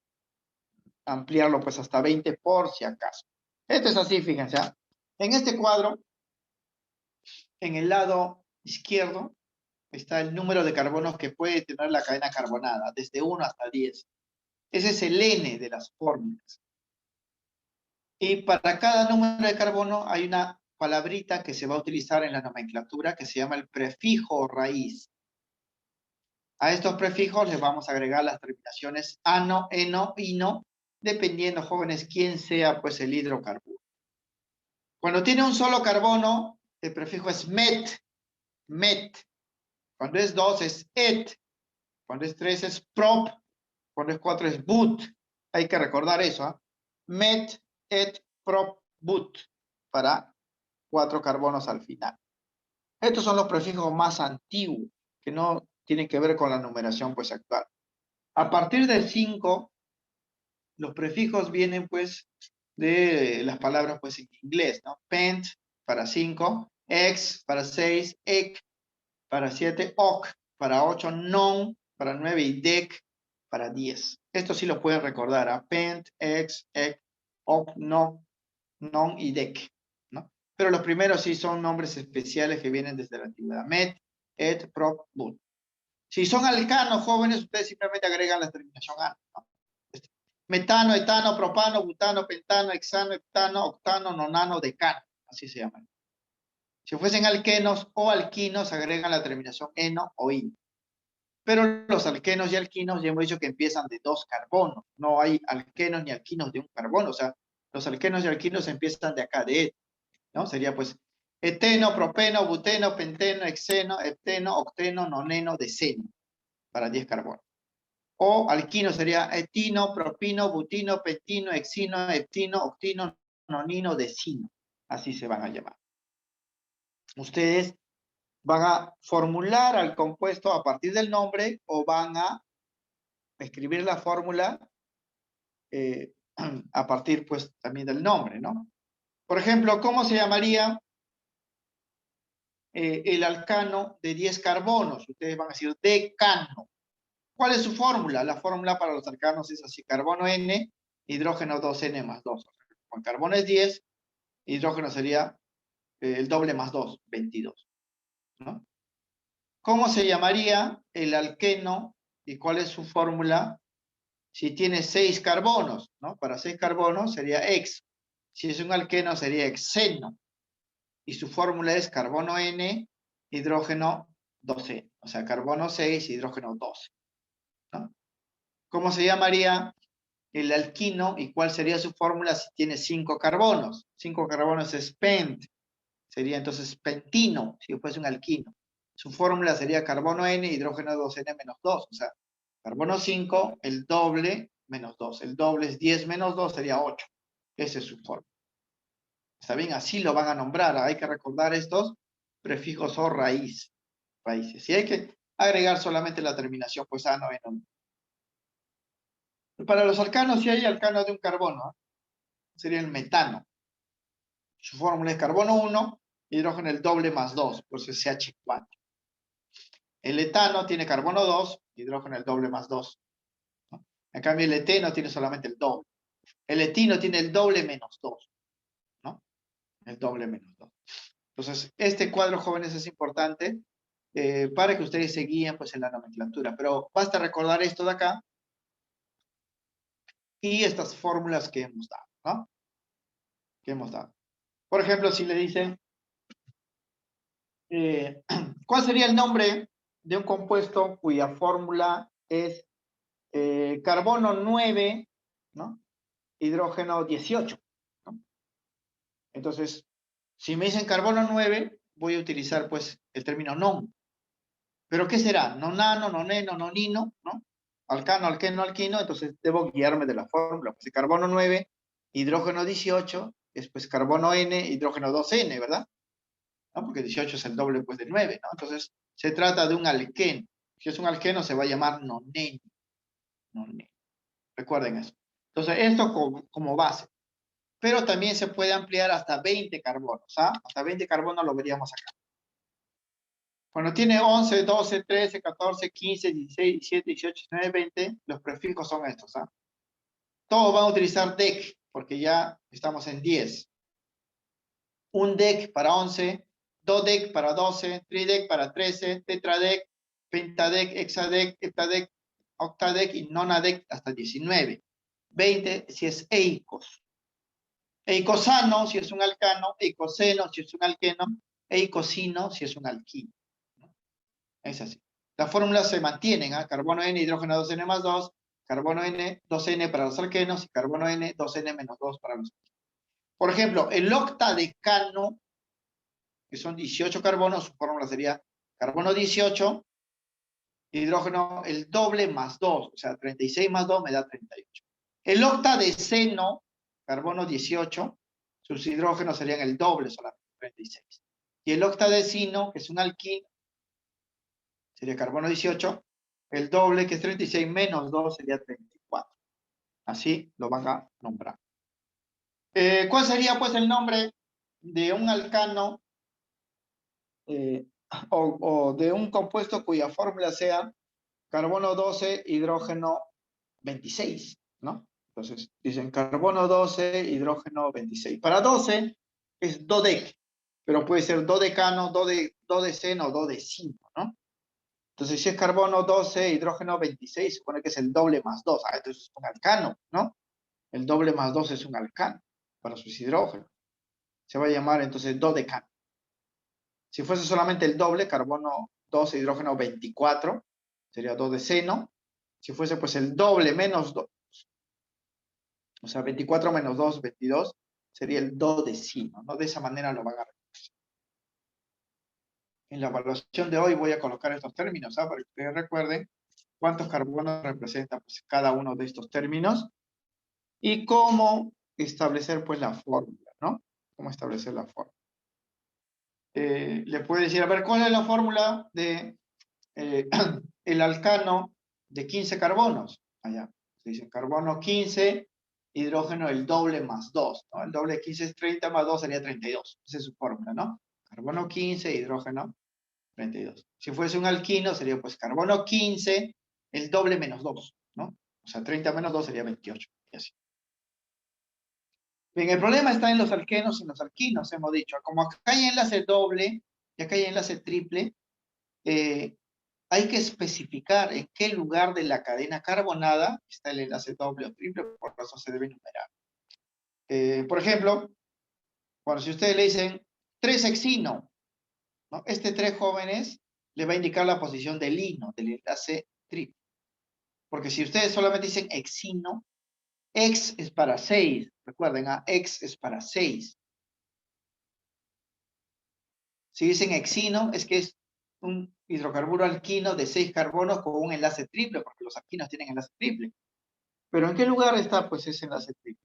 ampliarlo pues hasta 20 por si acaso. Esto es así, fíjense. ¿Ah? En este cuadro, en el lado izquierdo, está el número de carbonos que puede tener la cadena carbonada, desde 1 hasta 10. Ese es el N de las fórmulas. Y para cada número de carbono hay una palabrita que se va a utilizar en la nomenclatura que se llama el prefijo raíz. A estos prefijos les vamos a agregar las terminaciones ano, eno, ino, dependiendo, jóvenes, quién sea pues el hidrocarburo. Cuando tiene un solo carbono, el prefijo es met, met. Cuando es 2 es et. Cuando es 3 es prop. Cuando es 4 es but. Hay que recordar eso, ¿eh? Met, et, prop, but. Para 4 carbonos al final. Estos son los prefijos más antiguos, que no tienen que ver con la numeración pues actual. A partir del 5, los prefijos vienen pues de las palabras pues en inglés, ¿no? Pent para 5, ex para 6, ec para 7, oc para 8, non para 9 y dec para 10. Esto sí lo pueden recordar, ¿eh? Pent, ex, ec, oc, no, non y dec, ¿no? Pero los primeros sí son nombres especiales que vienen desde la antigüedad. Met, et, prop, but. Si son alcanos jóvenes, ustedes simplemente agregan la terminación ano, ¿no? Metano, etano, propano, butano, pentano, hexano, heptano, octano, nonano, decano. Así se llaman. Si fuesen alquenos o alquinos, agregan la terminación eno o in. Pero los alquenos y alquinos ya hemos dicho que empiezan de 2 carbonos. No hay alquenos ni alquinos de un carbono. O sea, los alquenos y alquinos empiezan de acá, de E, ¿no? Sería pues eteno, propeno, buteno, penteno, hexeno, hepteno, octeno, noneno, deceno, para 10 carbonos. O alquino sería etino, propino, butino, pentino, hexino, heptino, octino, nonino, decino. Así se van a llamar. Ustedes van a formular al compuesto a partir del nombre o van a escribir la fórmula a partir pues también del nombre, ¿no? Por ejemplo, ¿cómo se llamaría el alcano de 10 carbonos? Ustedes van a decir decano. ¿Cuál es su fórmula? La fórmula para los alcanos es así: carbono N, hidrógeno 2N más 2. Con carbono es 10, hidrógeno sería el doble más 2, 22. ¿No? ¿Cómo se llamaría el alqueno y cuál es su fórmula si tiene 6 carbonos? ¿No? Para 6 carbonos sería hex. Si es un alqueno sería hexeno. Y su fórmula es carbono N, hidrógeno 12. O sea, carbono 6, hidrógeno 12. ¿No? ¿Cómo se llamaría el alquino y cuál sería su fórmula si tiene 5 carbonos? 5 carbonos es pent. Sería entonces pentino, si fuese un alquino. Su fórmula sería carbono N, hidrógeno 2N menos 2. O sea, carbono 5, el doble menos 2. El doble es 10 menos 2, sería 8. Esa es su fórmula. ¿Está bien? Así lo van a nombrar. Hay que recordar estos prefijos o raíces. Y hay que agregar solamente la terminación, pues ano, eno. Para los alcanos, si hay alcano de un carbono, sería el metano. Su fórmula es carbono 1, hidrógeno el doble más 2, por eso es CH4. El etano tiene carbono 2, hidrógeno el doble más 2. ¿No? En cambio, el eteno tiene solamente el doble. El etino tiene el doble menos 2. ¿No? El doble menos 2. Entonces, este cuadro, jóvenes, es importante para que ustedes se guíen pues, en la nomenclatura. Pero basta recordar esto de acá y estas fórmulas que hemos dado. ¿No? Que hemos dado. Por ejemplo, si le dicen, ¿cuál sería el nombre de un compuesto cuya fórmula es carbono 9, ¿no? Hidrógeno 18, ¿no? Entonces, si me dicen carbono 9, voy a utilizar pues el término non. ¿Pero qué será? Nonano, noneno, nonino, ¿no? Alcano, alqueno, alquino, entonces debo guiarme de la fórmula. Pues carbono 9, hidrógeno 18, es pues carbono N, hidrógeno 2N, ¿verdad? ¿No? Porque 18 es el doble pues de 9, ¿no? Entonces, se trata de un alqueno. Si es un alqueno, se va a llamar noneno. Noneno. Recuerden eso. Entonces, esto como base. Pero también se puede ampliar hasta 20 carbonos. ¿Ah? Hasta 20 carbonos lo veríamos acá. Cuando tiene 11, 12, 13, 14, 15, 16, 17, 18, 19, 20, los prefijos son estos. ¿Ah? Todos van a utilizar dec, porque ya estamos en 10. Un dec para 11, dodec para 12, tridec para 13, tetradec, pentadec, hexadec, heptadec, octadec y nonadec hasta 19. 20 si es eicos. Eicosano si es un alcano, eicoseno si es un alqueno, eicosino si es un alquino. Es así. Las fórmulas se mantienen, ¿eh? Carbono N, hidrógeno 2N más 2, carbono N, 2N para los alquenos y carbono N, 2N menos 2 para los alquenos. Por ejemplo, el octadecano, que son 18 carbonos, su fórmula sería carbono 18, hidrógeno el doble más 2, o sea, 36 más 2 me da 38. El octadeceno, carbono 18, sus hidrógenos serían el doble solamente, 36. Y el octadecino, que es un alquino, sería carbono 18, el doble, que es 36, menos 2 sería 34. Así lo van a nombrar. ¿Cuál sería pues el nombre de un alcano o de un compuesto cuya fórmula sea carbono 12, hidrógeno 26, ¿no? Entonces, dicen carbono 12, hidrógeno 26. Para 12 es dodec, pero puede ser dodecano, dodeceno, dodecino, ¿no? Entonces, si es carbono 12, hidrógeno 26, supone que es el doble más 2. Ah, entonces es un alcano, ¿no? El doble más 2 es un alcano para sus hidrógenos. Se va a llamar entonces dodecano. Si fuese solamente el doble, carbono 12, hidrógeno 24, sería dodeceno. Si fuese pues el doble menos 2, o sea, 24 menos 2, 22, sería el dodecimo, ¿no? De esa manera lo van a reconocer. En la evaluación de hoy voy a colocar estos términos, para que ustedes recuerden cuántos carbonos representa pues, cada uno de estos términos y cómo establecer pues la fórmula, ¿no? Cómo establecer la fórmula. Le puedo decir, a ver, ¿cuál es la fórmula de el alcano de 15 carbonos? Allá, se dice carbono 15, hidrógeno el doble más 2, ¿no? El doble de 15 es 30 más 2 sería 32. Esa es su fórmula, ¿no? Carbono 15, hidrógeno 32. Si fuese un alquino, sería pues carbono 15, el doble menos 2, ¿no? O sea, 30 menos 2 sería 28. Y así. Bien, el problema está en los alquenos y en los alquinos, hemos dicho. Como acá hay enlace doble y acá hay enlace triple, hay que especificar en qué lugar de la cadena carbonada está el enlace doble o triple, por eso se debe enumerar. Por ejemplo, cuando si ustedes le dicen 3-hexino, ¿no? Este 3 jóvenes le va a indicar la posición del hino, del enlace triple. Porque si ustedes solamente dicen hexino, hex es para 6. Recuerden, hex es para 6. Si dicen hexino, es que es un hidrocarburo alquino de 6 carbonos con un enlace triple, porque los alquinos tienen enlace triple. Pero ¿en qué lugar está pues ese enlace triple?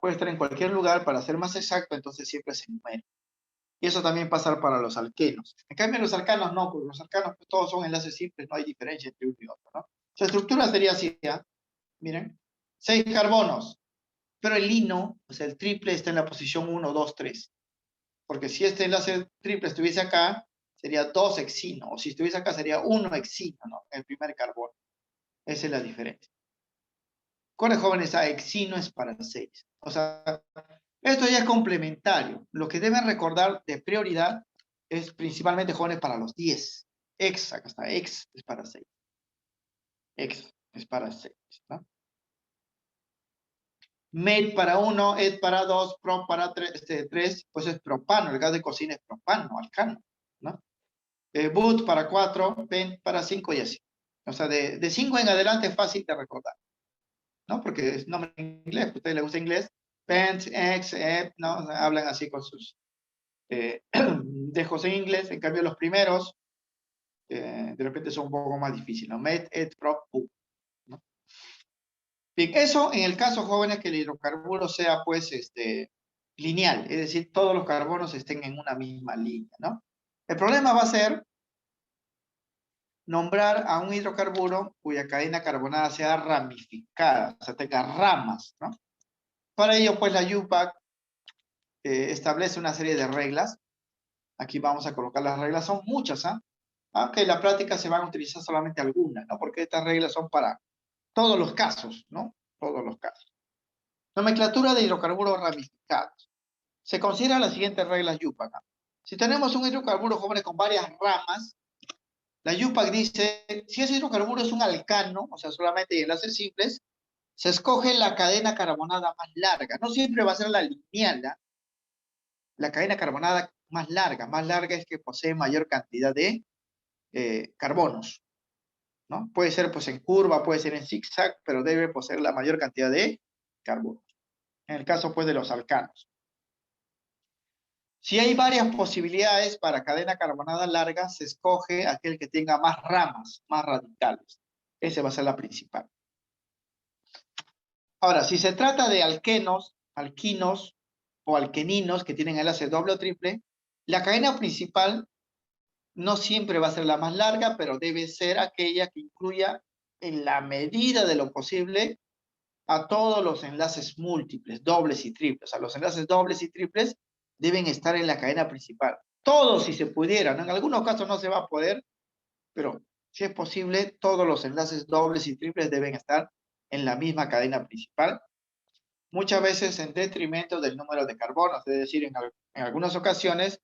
Puede estar en cualquier lugar, para ser más exacto, entonces siempre se enumera. Y eso también pasa para los alquenos. En cambio, los alcanos no, porque los alcanos pues, todos son enlaces simples, no hay diferencia entre uno y otro, ¿no? Su estructura sería así, ¿ya? Miren, 6 carbonos, pero el hino, o sea, el triple está en la posición 1, 2, 3. Porque si este enlace triple estuviese acá, sería 2 hexino, o si estuviese acá sería 1 hexino, ¿no? El primer carbono. Esa es la diferencia. Con los jóvenes hexino es para 6. O sea, esto ya es complementario. Lo que deben recordar de prioridad es principalmente jóvenes para los 10. Ex, acá está, ex es para 6. Ex es para 6, ¿no? Met para 1, et para 2, pro para 3, pues es propano. El gas de cocina es propano, alcano, ¿no? But para 4, pen para 5 y así. O sea, de 5 en adelante es fácil de recordar, ¿no? Porque es nombre en inglés, a ustedes les gusta inglés. Pen, ex, ep, ¿no? O sea, hablan así con sus dejos en inglés. En cambio, los primeros, de repente son un poco más difíciles, ¿no? Met, et, prop, pu, ¿no? Bien, eso en el caso, jóvenes, que el hidrocarburo sea, pues, lineal, es decir, todos los carbonos estén en una misma línea, ¿no? El problema va a ser nombrar a un hidrocarburo cuya cadena carbonada sea ramificada, o sea, tenga ramas, ¿no? Para ello, pues, la UPAC establece una serie de reglas. Aquí vamos a colocar las reglas, son muchas, ¿ah? Aunque en la práctica se van a utilizar solamente algunas, ¿no? Porque estas reglas son para todos los casos, ¿no? Todos los casos. Nomenclatura de hidrocarburos ramificados. Se consideran las siguientes reglas UPAC. Si tenemos un hidrocarburo, jóvenes, con varias ramas, la UPAC dice, si ese hidrocarburo es un alcano, o sea, solamente enlaces simples, se escoge la cadena carbonada más larga. No siempre va a ser la lineal, ¿eh? La cadena carbonada más larga. Más larga es que posee mayor cantidad de carbonos, ¿no? Puede ser pues en curva, puede ser en zigzag, pero debe poseer la mayor cantidad de carbonos. En el caso pues de los alcanos. Si hay varias posibilidades para cadena carbonada larga, se escoge aquel que tenga más ramas, más radicales. Esa va a ser la principal. Ahora, si se trata de alquenos, alquinos o alqueninos que tienen enlace doble o triple, la cadena principal no siempre va a ser la más larga, pero debe ser aquella que incluya en la medida de lo posible a todos los enlaces múltiples, dobles y triples. O sea, los enlaces dobles y triples deben estar en la cadena principal. Todos si se pudiera, ¿no? En algunos casos no se va a poder, pero si es posible, todos los enlaces dobles y triples deben estar en la misma cadena principal. Muchas veces en detrimento del número de carbonos, es decir, en algunas ocasiones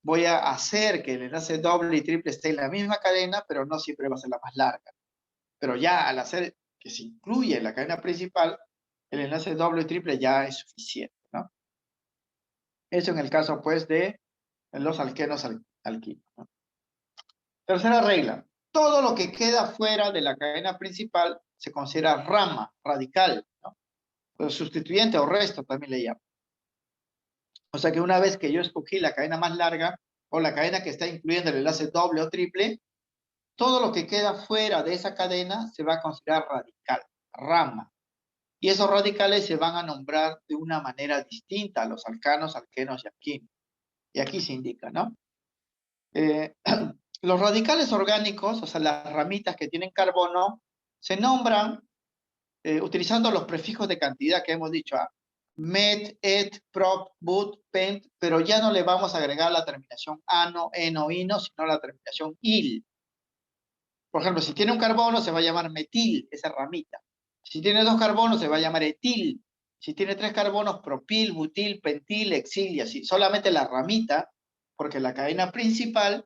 voy a hacer que el enlace doble y triple esté en la misma cadena, pero no siempre va a ser la más larga. Pero ya al hacer que se incluye en la cadena principal, el enlace doble y triple ya es suficiente, ¿no? Eso en el caso, pues, de los alquenos alquinos, ¿no? Tercera regla. Todo lo que queda fuera de la cadena principal se considera rama, radical, ¿no? O sustituyente o resto también le llaman. O sea que una vez que yo escogí la cadena más larga o la cadena que está incluyendo el enlace doble o triple, todo lo que queda fuera de esa cadena se va a considerar radical, rama. Y esos radicales se van a nombrar de una manera distinta a los alcanos, alquenos y alquinos. Y aquí se indica, ¿no? Los radicales orgánicos, o sea, las ramitas que tienen carbono, se nombran utilizando los prefijos de cantidad que hemos dicho, met, et, prop, but, pent, pero ya no le vamos a agregar la terminación ano, eno, ino, sino la terminación il. Por ejemplo, si tiene un carbono se va a llamar metil, esa ramita. Si tiene dos carbonos se va a llamar etil. Si tiene tres carbonos, propil, butil, pentil, exil y así. Solamente la ramita, porque la cadena principal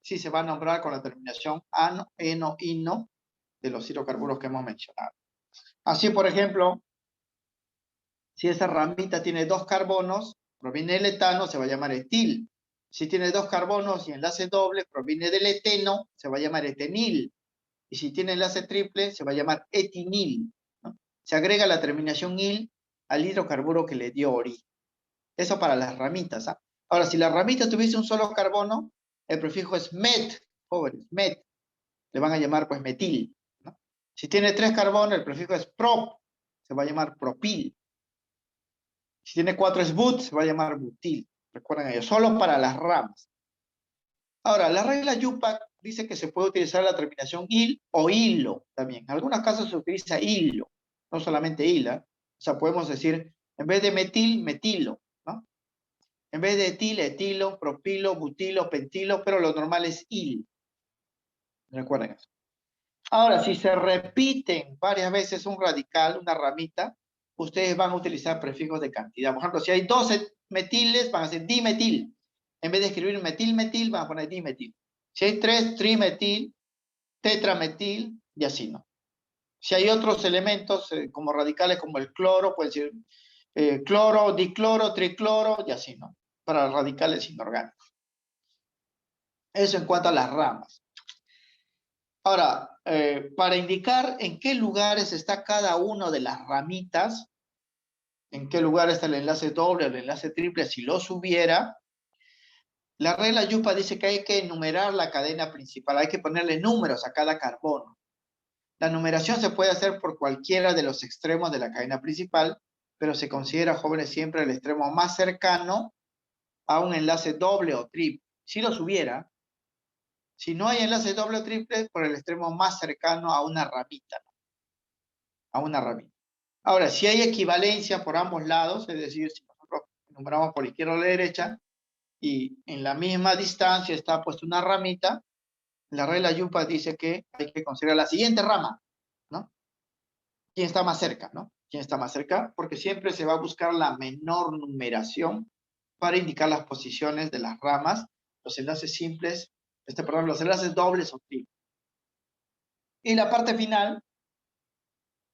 sí se va a nombrar con la terminación ano, eno, ino de los hidrocarburos que hemos mencionado. Así, por ejemplo, si esa ramita tiene dos carbonos, proviene del etano, se va a llamar etil. Si tiene dos carbonos y enlace doble, proviene del eteno, se va a llamar etenil. Y si tiene enlace triple, se va a llamar etinil, ¿no? Se agrega la terminación il al hidrocarburo que le dio origen. Eso para las ramitas, ¿ah? Ahora, si la ramita tuviese un solo carbono, el prefijo es met, jóvenes, met. Le van a llamar, pues, metil, ¿no? Si tiene tres carbonos, el prefijo es prop, se va a llamar propil. Si tiene cuatro es but, se va a llamar butil. Recuerden ello, solo para las ramas. Ahora, la regla Yupac dice que se puede utilizar la terminación il o hilo también. En algunos casos se utiliza hilo, no solamente hila. O sea, podemos decir, en vez de metil, metilo, ¿no? En vez de etil, etilo, propilo, butilo, pentilo, pero lo normal es il. Recuerden eso. Ahora, si se repiten varias veces un radical, una ramita, ustedes van a utilizar prefijos de cantidad. Por ejemplo, si hay 12 metiles, van a ser dimetil. En vez de escribir metil, metil, van a poner dimetil. Si hay 3, trimetil, tetrametil, y así, ¿no? Si hay otros elementos como radicales como el cloro, puede ser cloro, dicloro, tricloro, y así, ¿no? Para radicales inorgánicos. Eso en cuanto a las ramas. Ahora, para indicar en qué lugares está cada una de las ramitas, en qué lugar está el enlace doble o el enlace triple, si los hubiera, la regla Yupa dice que hay que enumerar la cadena principal, hay que ponerle números a cada carbono. La numeración se puede hacer por cualquiera de los extremos de la cadena principal, pero se considera, jóvenes, siempre el extremo más cercano a un enlace doble o triple. Si los hubiera, si no hay enlace doble o triple, por el extremo más cercano a una ramita, ¿no? A una ramita. Ahora, si hay equivalencia por ambos lados, es decir, si nosotros enumeramos por izquierda o la derecha, y en la misma distancia está puesta una ramita, la regla Yupa dice que hay que considerar la siguiente rama, ¿no? ¿Quién está más cerca, no? ¿Quién está más cerca? Porque siempre se va a buscar la menor numeración para indicar las posiciones de las ramas, los enlaces simples, perdón, los enlaces dobles o triples. Y la parte final,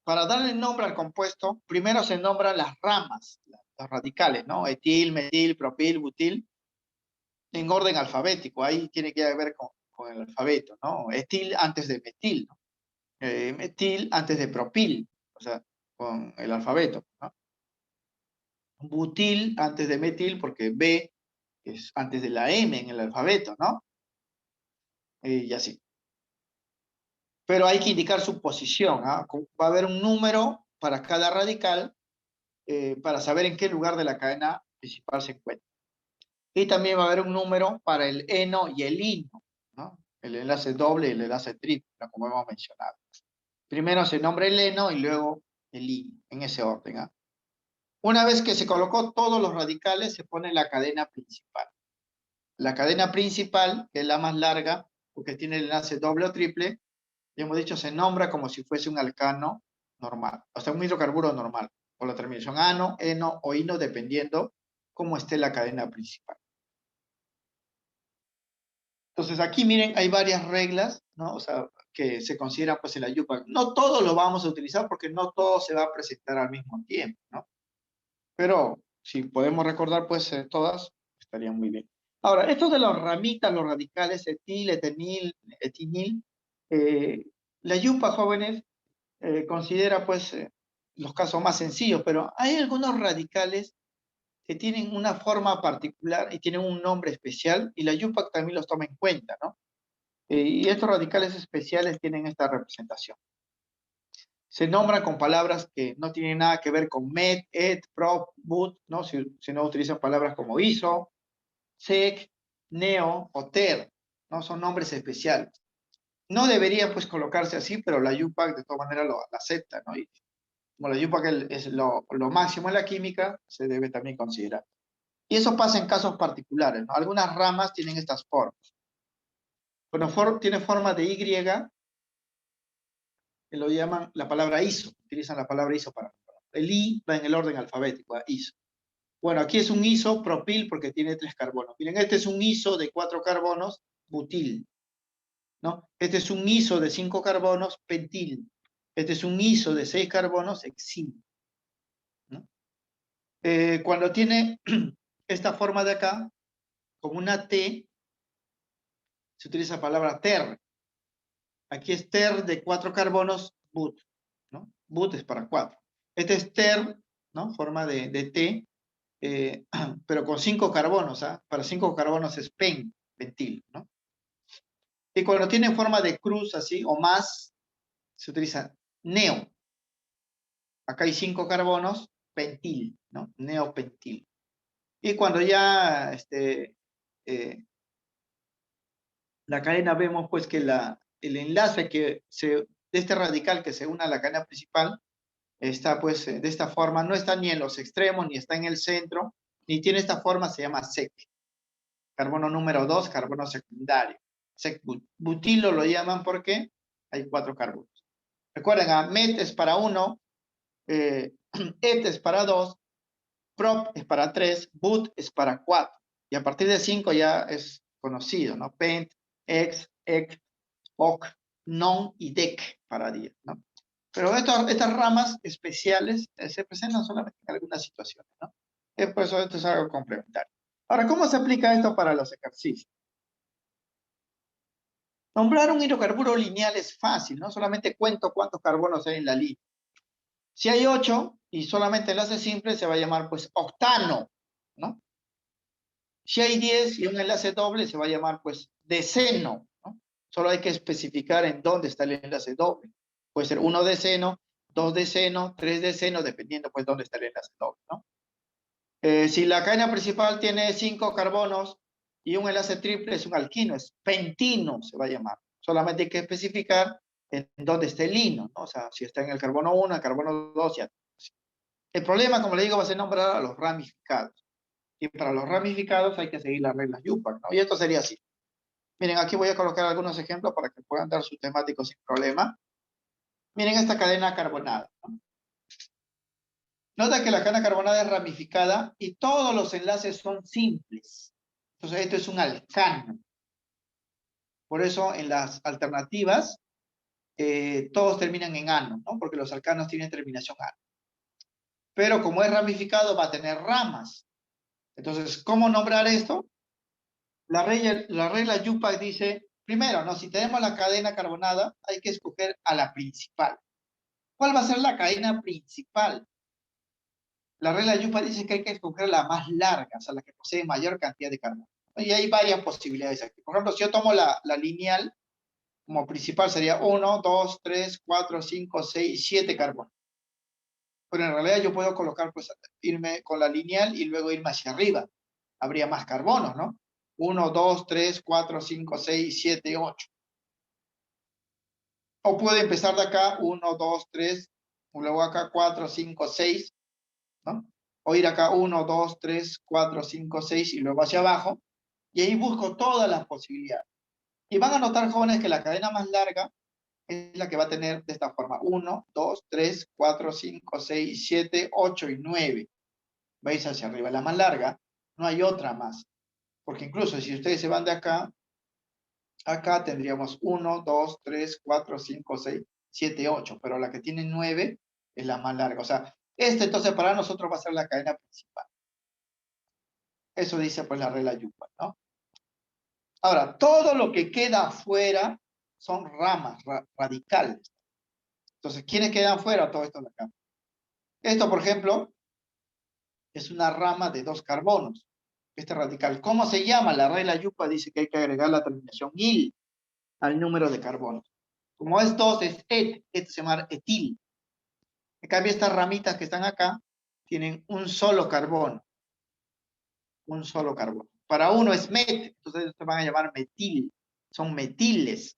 para darle nombre al compuesto, primero se nombran las ramas, las radicales, ¿no? Etil, metil, propil, butil, en orden alfabético. Ahí tiene que ver con el alfabeto, ¿no? Etil antes de metil, ¿no? Metil antes de propil, o sea, con el alfabeto, ¿no? Butil antes de metil, porque B es antes de la M en el alfabeto, ¿no? Y así. Pero hay que indicar su posición, ¿ah? Va a haber un número para cada radical para saber en qué lugar de la cadena principal se encuentra. Y también va a haber un número para el eno y el ino, ¿no? El enlace doble y el enlace triple, como hemos mencionado. Primero se nombra el eno y luego el ino, en ese orden, ¿ah? Una vez que se colocó todos los radicales, se pone la cadena principal. La cadena principal, que es la más larga, porque tiene el enlace doble o triple, ya hemos dicho, se nombra como si fuese un alcano normal, o sea, un hidrocarburo normal, con la terminación ano, eno o ino, dependiendo cómo esté la cadena principal. Entonces aquí miren, hay varias reglas, ¿no? O sea, que se consideran pues en la Yupac. No todos lo vamos a utilizar porque no todo se va a presentar al mismo tiempo, ¿no? Pero si podemos recordar pues todas, estaría muy bien. Ahora, esto de las ramitas, los radicales, etil, etenil, etinil, La yupa, jóvenes, considera pues los casos más sencillos, pero hay algunos radicales que tienen una forma particular y tienen un nombre especial, y la yupa también los toma en cuenta, ¿no? Y estos radicales especiales tienen esta representación. Se nombran con palabras que no tienen nada que ver con met, et, prop, but, ¿no? Si no utilizan palabras como iso, sec, neo o ter, ¿no? Son nombres especiales. No debería pues colocarse así, pero la UPAC de todas maneras lo acepta, ¿no? Y como la UPAC es lo máximo en la química, se debe también considerar. Y eso pasa en casos particulares, ¿no? Algunas ramas tienen estas formas. Bueno, tiene forma de Y, que lo llaman la palabra iso, utilizan la palabra iso para... El I va en el orden alfabético, iso. Bueno, aquí es un isopropil porque tiene 3 carbonos. Miren, este es un iso de 4 carbonos, butil, ¿no? Este es un iso de 5 carbonos, pentil. Este es un iso de 6 carbonos, hexil, ¿no? Cuando tiene esta forma de acá, como una T, se utiliza la palabra ter. Aquí es ter de 4 carbonos, but, ¿no? But es para 4. Este es ter, ¿no? Forma de T, pero con 5 carbonos, ¿ah? Para 5 carbonos es pentil, ¿no? Y cuando tiene forma de cruz así o más, se utiliza neo. Acá hay 5 carbonos, pentil, ¿no? Neopentil. Y cuando ya la cadena vemos pues que el enlace de este radical que se une a la cadena principal está pues de esta forma, no está ni en los extremos, ni está en el centro, ni tiene esta forma, se llama sec. Carbono número 2, carbono secundario. Sec-butilo lo llaman porque hay 4 carbonos. Recuerden, met es para 1, et es para 2, prop es para 3, but es para 4. Y a partir de 5 ya es conocido, ¿no? Pent, ex, ec, oc, non y dec para 10, ¿no? Pero estas ramas especiales se presentan solamente en algunas situaciones, ¿no? Por eso esto es algo complementario. Ahora, ¿cómo se aplica esto para los ejercicios? Nombrar un hidrocarburo lineal es fácil, ¿no? Solamente cuento cuántos carbonos hay en la línea. Si hay 8 y solamente enlace simple, se va a llamar pues octano, ¿no? Si hay 10 y un enlace doble, se va a llamar pues deceno, ¿no? Solo hay que especificar en dónde está el enlace doble. Puede ser 1 deceno, 2 deceno, 3 deceno, dependiendo pues dónde está el enlace doble, ¿no? Si la cadena principal tiene 5 carbonos y un enlace triple, es un alquino, es pentino, se va a llamar. Solamente hay que especificar en dónde está el lino, ¿no? O sea, si está en el carbono 1, el carbono 2, ya. El problema, como le digo, va a ser nombrar a los ramificados. Y para los ramificados hay que seguir las reglas UPAC, ¿no? Y esto sería así. Miren, aquí voy a colocar algunos ejemplos para que puedan dar sus temáticos sin problema. Miren esta cadena carbonada, ¿no? Nota que la cadena carbonada es ramificada y todos los enlaces son simples. Entonces, esto es un alcano. Por eso, en las alternativas, todos terminan en ano, ¿no? Porque los alcanos tienen terminación ano. Pero como es ramificado, va a tener ramas. Entonces, ¿cómo nombrar esto? La regla UPAC dice, primero, ¿no? Si tenemos la cadena carbonada, hay que escoger a la principal. ¿Cuál va a ser la cadena principal? La regla UPAC dice que hay que escoger la más larga, o sea, la que posee mayor cantidad de carbono. Y hay varias posibilidades aquí. Por ejemplo, si yo tomo la lineal, como principal sería 1, 2, 3, 4, 5, 6, 7 carbonos. Pero en realidad yo puedo colocar, pues, irme con la lineal y luego irme hacia arriba. Habría más carbonos, ¿no? 1, 2, 3, 4, 5, 6, 7, 8. O puedo empezar de acá, 1, 2, 3, luego acá 4, 5, 6, ¿no? O ir acá 1, 2, 3, 4, 5, 6 y luego hacia abajo. Y ahí busco todas las posibilidades. Y van a notar, jóvenes, que la cadena más larga es la que va a tener de esta forma. 1, 2, 3, 4, 5, 6, 7, 8 y 9. Vais hacia arriba. La más larga, no hay otra más. Porque incluso si ustedes se van de acá, acá tendríamos 1, 2, 3, 4, 5, 6, 7, 8. Pero la que tiene 9 es la más larga. O sea, entonces para nosotros va a ser la cadena principal. Eso dice pues la regla UPAC, ¿no? Ahora, todo lo que queda afuera son ramas, radicales. Entonces, ¿quiénes quedan fuera? Todo esto de acá. Esto, por ejemplo, es una rama de 2 carbonos. Este radical. ¿Cómo se llama? La regla Yupa dice que hay que agregar la terminación il al número de carbonos. Como es 2, es et. Esto se llama etil. En cambio, estas ramitas que están acá tienen un solo carbono. Un solo carbono. Para uno es met, entonces se van a llamar metil. Son metiles.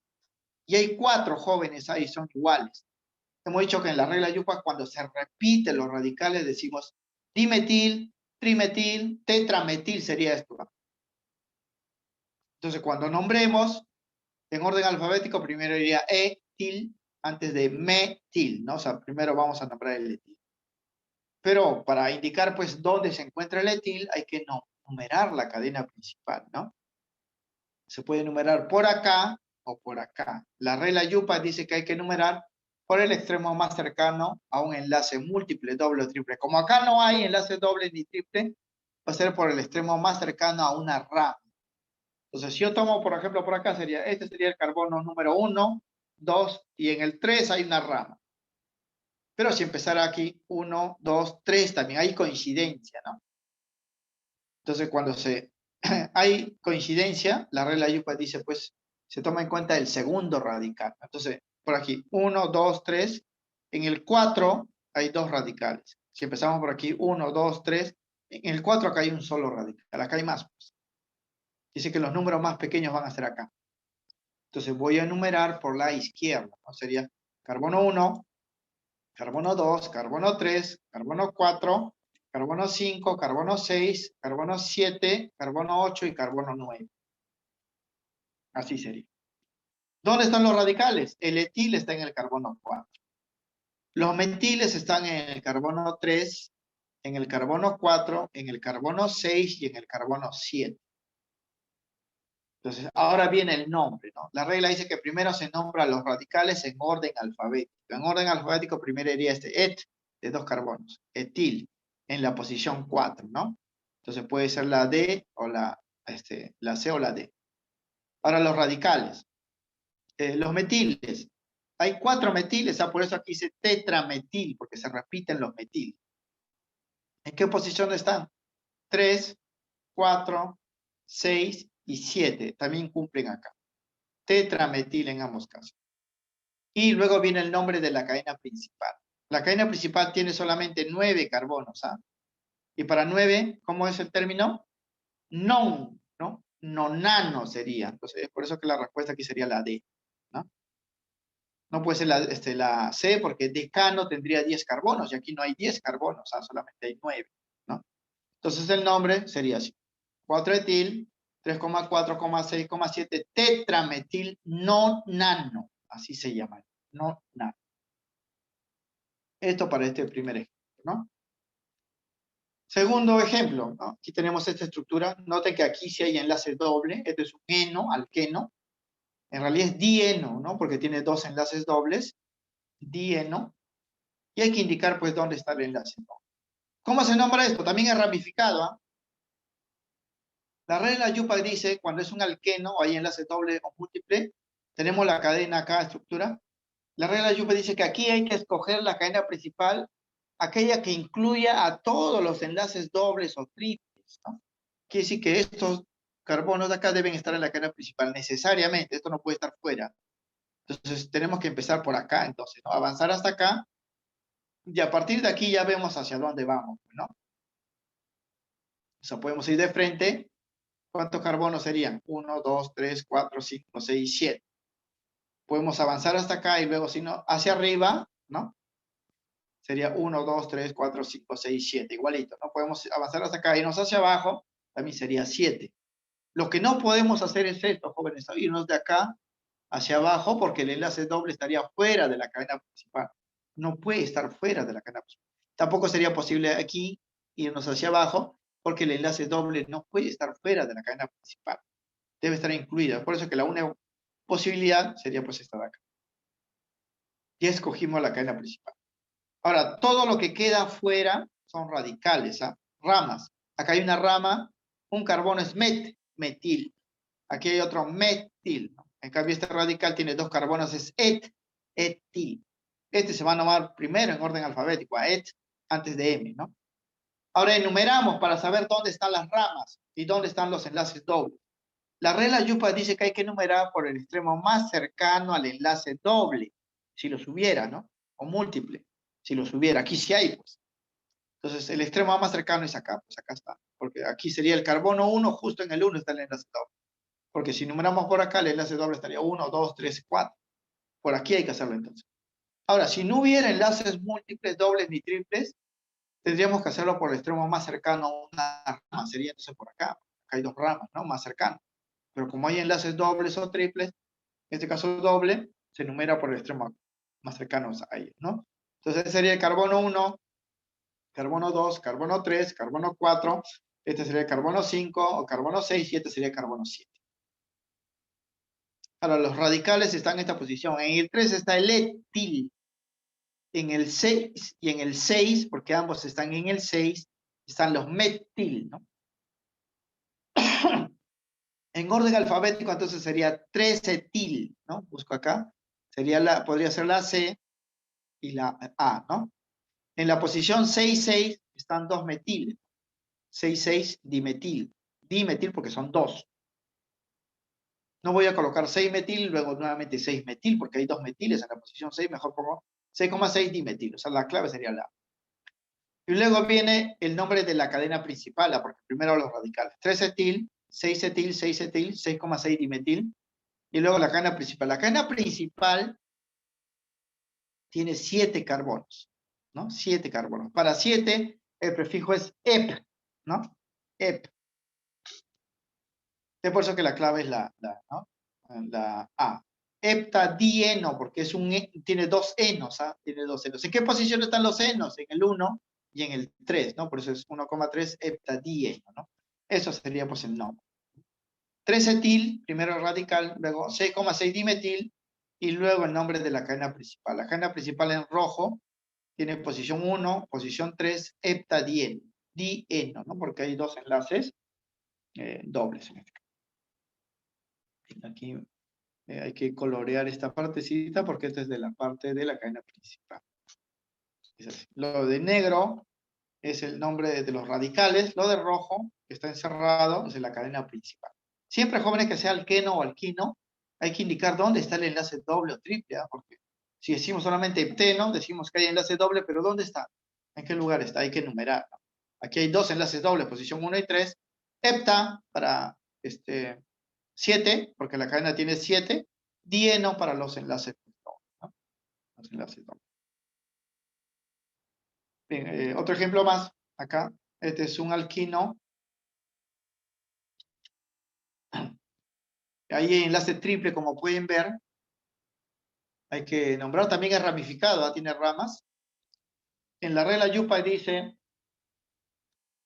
Y hay 4 jóvenes ahí, son iguales. Hemos dicho que en la regla Yupa, cuando se repiten los radicales, decimos dimetil, trimetil, tetrametil sería esto. Entonces, cuando nombremos en orden alfabético, primero iría etil antes de metil, ¿no? O sea, primero vamos a nombrar el etil. Pero para indicar, pues, dónde se encuentra el etil, hay que numerar la cadena principal, ¿no? Se puede numerar por acá o por acá. La regla Yupa dice que hay que numerar por el extremo más cercano a un enlace múltiple, doble o triple. Como acá no hay enlace doble ni triple, va a ser por el extremo más cercano a una rama. Entonces, si yo tomo, por ejemplo, por acá sería, este sería el carbono número 1, 2, y en el 3 hay una rama. Pero si empezara aquí, 1, 2, 3, también hay coincidencia, ¿no? Entonces, cuando hay coincidencia, la regla Yupa dice, pues, se toma en cuenta el segundo radical. Entonces, por aquí, 1, 2, 3. En el 4 hay 2 radicales. Si empezamos por aquí, 1, 2, 3. En el 4 acá hay un solo radical. Acá hay más, pues. Dice que los números más pequeños van a ser acá. Entonces voy a enumerar por la izquierda, ¿no? Sería carbono 1, carbono 2, carbono 3, carbono 4, carbono 5, carbono 6, carbono 7, carbono 8 y carbono 9. Así sería. ¿Dónde están los radicales? El etil está en el carbono 4. Los metiles están en el carbono 3, en el carbono 4, en el carbono 6 y en el carbono 7. Entonces, ahora viene el nombre, ¿no? La regla dice que primero se nombra los radicales en orden alfabético. En orden alfabético primero iría este et, de 2 carbonos, etil, en la posición 4, ¿no? Entonces puede ser la D o la C o la D. Ahora los radicales. Los metiles. Hay 4 metiles, por eso aquí dice tetrametil, porque se repiten los metiles. ¿En qué posición están? 3, 4, 6 y 7. También cumplen acá. Tetrametil en ambos casos. Y luego viene el nombre de la cadena principal. La cadena principal tiene solamente 9 carbonos. ¿Ah? Y para 9, ¿cómo es el término? Non, ¿no? Nonano sería. Entonces, es por eso que la respuesta aquí sería la D. ¿No? No puede ser la C porque decano tendría 10 carbonos y aquí no hay 10 carbonos, solamente hay 9. ¿No? Entonces el nombre sería así. 4-etil, 3,4,6,7 tetrametil nonano. Así se llama. Nonano. Esto para este primer ejemplo, ¿no? Segundo ejemplo, ¿no? Aquí tenemos esta estructura. Noten que aquí sí hay enlace doble. Este es un eno, alqueno. En realidad es dieno, ¿no? Porque tiene 2 enlaces dobles. Dieno. Y hay que indicar, pues, dónde está el enlace doble. ¿Cómo se nombra esto? También es ramificado, ¿ah? La regla Yupac dice, cuando es un alqueno o hay enlace doble o múltiple, tenemos la cadena acá, estructura. La regla Yupac dice que aquí hay que escoger la cadena principal, aquella que incluya a todos los enlaces dobles o triples, ¿no? Quiere decir que estos carbonos de acá deben estar en la cadena principal necesariamente, esto no puede estar fuera. Entonces tenemos que empezar por acá, entonces, ¿no? Avanzar hasta acá, y a partir de aquí ya vemos hacia dónde vamos, ¿no? O sea, podemos ir de frente. ¿Cuántos carbonos serían? 1, 2, 3, 4, 5, 6, 7. Podemos avanzar hasta acá y luego, si no, hacia arriba, ¿no? Sería 1, 2, 3, 4, 5, 6, 7. Igualito, ¿no? Podemos avanzar hasta acá y irnos hacia abajo, también sería 7. Lo que no podemos hacer es esto, jóvenes, irnos de acá hacia abajo porque el enlace doble estaría fuera de la cadena principal. No puede estar fuera de la cadena principal. Tampoco sería posible aquí irnos hacia abajo porque el enlace doble no puede estar fuera de la cadena principal. Debe estar incluida. Por eso que la única posibilidad sería pues esta de acá. Ya escogimos la cadena principal. Ahora, todo lo que queda fuera son radicales, ¿ah? Ramas. Acá hay una rama, un carbono es metil. Aquí hay otro metil, ¿no? En cambio, este radical tiene 2 carbonos, es etil. Este se va a nombrar primero en orden alfabético, a et, antes de M, ¿no? Ahora enumeramos para saber dónde están las ramas y dónde están los enlaces dobles. La regla Yupa dice que hay que enumerar por el extremo más cercano al enlace doble, si los hubiera, ¿no? O múltiple, si los hubiera. Aquí sí hay, pues. Entonces, el extremo más cercano es acá, pues acá está. Porque aquí sería el carbono 1, justo en el 1 está el enlace doble. Porque si numeramos por acá, el enlace doble estaría 1, 2, 3, 4. Por aquí hay que hacerlo entonces. Ahora, si no hubiera enlaces múltiples, dobles ni triples, tendríamos que hacerlo por el extremo más cercano a una rama. Sería entonces por acá. Acá hay 2 ramas, ¿no? Más cercanas. Pero como hay enlaces dobles o triples, en este caso doble, se numera por el extremo más cercano a ellos, ¿no? Entonces sería el carbono 1, carbono 2, carbono 3, carbono 4, este sería el carbono 5 o carbono 6 y este sería el carbono 7. Ahora, los radicales están en esta posición. En el 3 está el etil. En el 6 y en el 6, porque ambos están en el 6, están los metil, ¿no? En orden alfabético, entonces sería 3-etil, ¿no? Busco acá. Podría ser la C y la A, ¿no? En la posición 6-6 están 2 metil. 6-6 dimetil. Dimetil porque son 2. No voy a colocar 6 metil, luego nuevamente 6 metil, porque hay 2 metiles en la posición 6, mejor pongo 6,6 dimetil. O sea, la clave sería la A. Y luego viene el nombre de la cadena principal, porque primero los radicales. 3-etil, 6-etil, 6-etil, 6,6 dimetil. Y luego la cadena principal. La cadena principal tiene 7 carbonos, ¿no? 7 carbonos. Para 7, el prefijo es ep, ¿no? Ep. Es por eso que la clave es ¿no? La A. Heptadieno, porque tiene 2 enos, ¿ah? Tiene 2 enos. ¿En qué posición están los enos? En el 1 y en el 3, ¿no? Por eso es 1,3 heptadieno, ¿no? Eso sería pues el nombre. 3-etil, primero radical, luego 6,6 dimetil, y luego el nombre de la cadena principal. La cadena principal en rojo tiene posición 1, posición 3, heptadieno, dieno, ¿no? Porque hay 2 enlaces dobles en este caso. Aquí hay que colorear esta partecita porque esta es de la parte de la cadena principal. Es así. Lo de negro es el nombre de los radicales, lo de rojo, que está encerrado, es la cadena principal. Siempre, jóvenes, que sea alqueno o alquino, hay que indicar dónde está el enlace doble o triple, ¿eh? Porque si decimos solamente hepteno, decimos que hay enlace doble, pero ¿dónde está? ¿En qué lugar está? Hay que enumerar, ¿no? Aquí hay 2 enlaces dobles, posición 1 y 3. Hepta para 7, porque la cadena tiene 7. Dieno para los enlaces dobles, ¿no? Los enlaces dobles. Bien, otro ejemplo más, acá. Este es un alquino. Ahí hay enlace triple, como pueden ver. Hay que nombrar, también es ramificado, tiene ramas. En la regla Yupa dice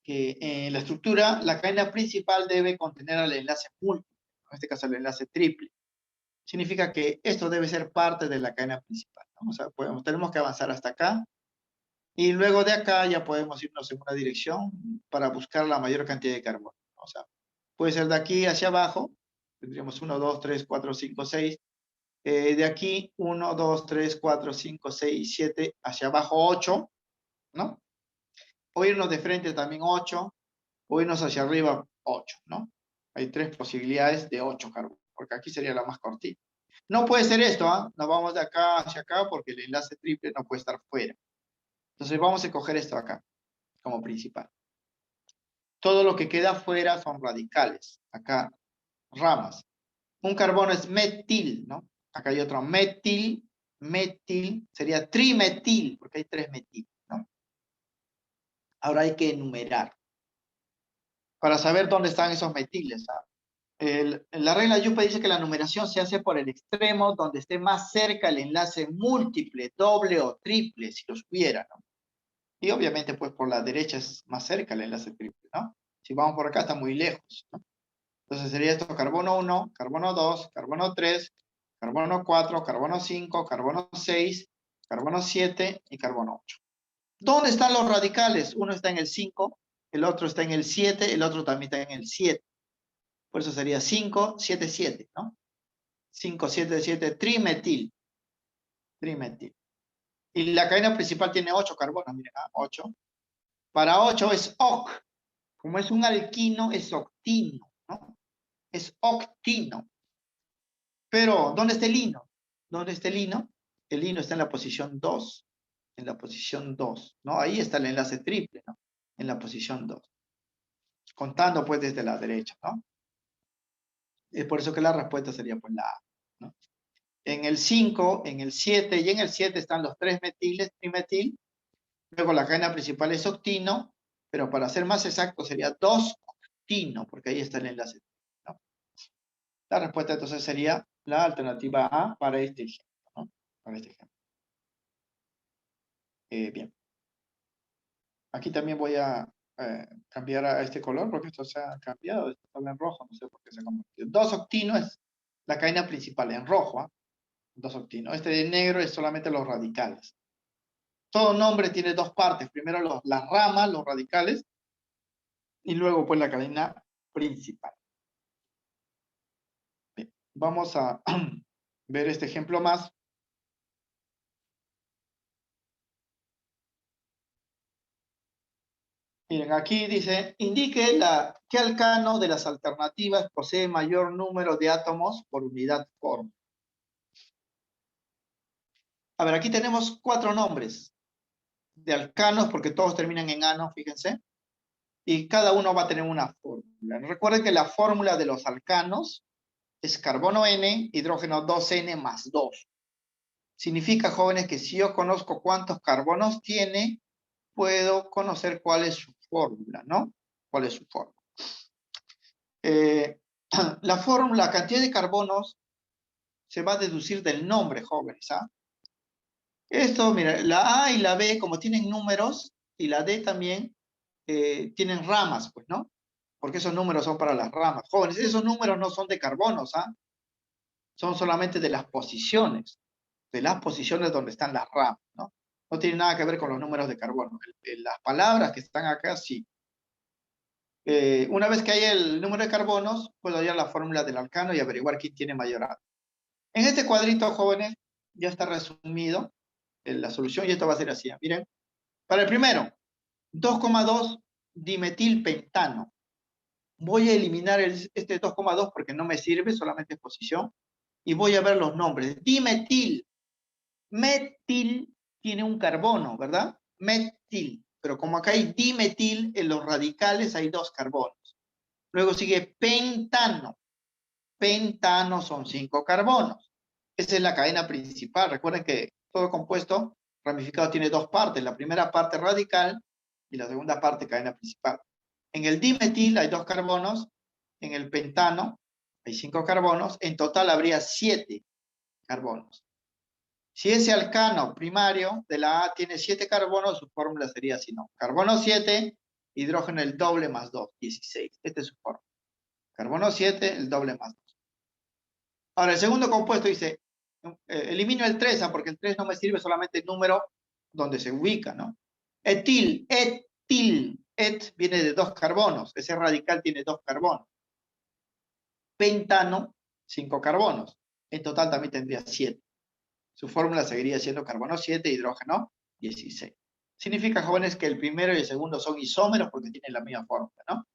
que en la estructura, la cadena principal debe contener al enlace múltiple, en este caso el enlace triple. Significa que esto debe ser parte de la cadena principal, ¿no? O sea, tenemos que avanzar hasta acá. Y luego de acá ya podemos irnos en una dirección para buscar la mayor cantidad de carbono. O sea, puede ser de aquí hacia abajo. Tendríamos 1, 2, 3, 4, 5, 6. De aquí 1, 2, 3, 4, 5, 6, 7, hacia abajo 8, ¿no? O irnos de frente también 8, o irnos hacia arriba 8, ¿no? Hay 3 posibilidades de 8 carbonos, porque aquí sería la más cortita. No puede ser esto, ¿ah? Nos vamos de acá hacia acá porque el enlace triple no puede estar fuera. Entonces vamos a coger esto acá como principal. Todo lo que queda fuera son radicales. Acá, ramas. Un carbono es metil, ¿no? Acá hay otro metil, sería trimetil, porque hay 3 metil, ¿no? Ahora hay que enumerar. Para saber dónde están esos metiles, ¿sabes? La regla Yupa dice que la numeración se hace por el extremo donde esté más cerca el enlace múltiple, doble o triple, si los hubiera, ¿no? Y obviamente, pues por la derecha es más cerca el enlace triple, ¿no? Si vamos por acá está muy lejos, ¿no? Entonces sería esto carbono 1, carbono 2, carbono 3, carbono 4, carbono 5, carbono 6, carbono 7 y carbono 8. ¿Dónde están los radicales? Uno está en el 5, el otro está en el 7, el otro también está en el 7. Por eso sería 5, 7, 7, ¿no? 5, 7, 7, trimetil. Trimetil. Y la cadena principal tiene 8 carbonos, miren, 8. Para 8 es oc. Como es un alquino, es octino, ¿no? Es octino. Pero, ¿dónde está el hino? ¿Dónde está el hino? El hino está en la posición 2. En la posición 2, ¿no? Ahí está el enlace triple, ¿no? En la posición 2. Contando, pues, desde la derecha, ¿no? Es por eso que la respuesta sería, pues, la A, ¿no? En el 5, en el 7 y en el 7 están los 3 metiles, trimetil. Luego la cadena principal es octino, pero para ser más exacto sería 2-octino, porque ahí está el enlace, ¿no? La respuesta entonces sería la alternativa A para este ejemplo, ¿no? Para este ejemplo. Bien. Aquí también voy a cambiar a este color porque esto se ha cambiado, esto está en rojo, no sé por qué se ha convertido. 2-octino es la cadena principal en rojo, ¿eh? 2-octino. Este de negro es solamente los radicales. Todo nombre tiene dos partes. Primero las ramas, los radicales, y luego pues la cadena principal. Bien, vamos a ver este ejemplo más. Miren, aquí dice, indique qué alcano de las alternativas posee mayor número de átomos por unidad fórmula. A ver, aquí tenemos 4 nombres de alcanos, porque todos terminan en ano, fíjense, y cada uno va a tener una fórmula. Recuerden que la fórmula de los alcanos es carbono N, hidrógeno 2N más 2. Significa, jóvenes, que si yo conozco cuántos carbonos tiene, puedo conocer cuál es su fórmula, ¿no? ¿Cuál es su fórmula? La cantidad de carbonos se va a deducir del nombre, jóvenes, ¿ah? Esto, mira, la A y la B, como tienen números, y la D también, tienen ramas, pues, ¿no? Porque esos números son para las ramas. Jóvenes, esos números no son de carbonos, ¿ah? Son solamente de las posiciones donde están las ramas, ¿no? No tiene nada que ver con los números de carbono. Las palabras que están acá, sí. Una vez que hay el número de carbonos, puedo hallar la fórmula del alcano y averiguar quién tiene mayor átomo. En este cuadrito, jóvenes, ya está resumido la solución y esto va a ser así. Miren, para el primero, 2,2 dimetilpentano. Voy a eliminar este 2,2 porque no me sirve, solamente es posición. Y voy a ver los nombres. Dimetil. Metil tiene un carbono, ¿verdad? Metil. Pero como acá hay dimetil, en los radicales hay 2 carbonos. Luego sigue pentano. Pentano son 5 carbonos. Esa es la cadena principal. Recuerden que todo compuesto ramificado tiene 2 partes. La primera parte radical y la segunda parte cadena principal. En el dimetil hay 2 carbonos. En el pentano hay 5 carbonos. En total habría 7 carbonos. Si ese alcano primario de la A tiene 7 carbonos, su fórmula sería así, ¿no? Carbono 7, hidrógeno el doble más 2, 16. Esta es su fórmula. Carbono 7, el doble más 2. Ahora, el segundo compuesto dice, elimino el 3, porque el 3 no me sirve, solamente el número donde se ubica, ¿no? Etil, et viene de 2 carbonos, ese radical tiene 2 carbonos. Pentano, 5 carbonos. En total también tendría 7. Su fórmula seguiría siendo carbono 7, hidrógeno 16. Significa, jóvenes, que el primero y el segundo son isómeros porque tienen la misma fórmula, ¿no?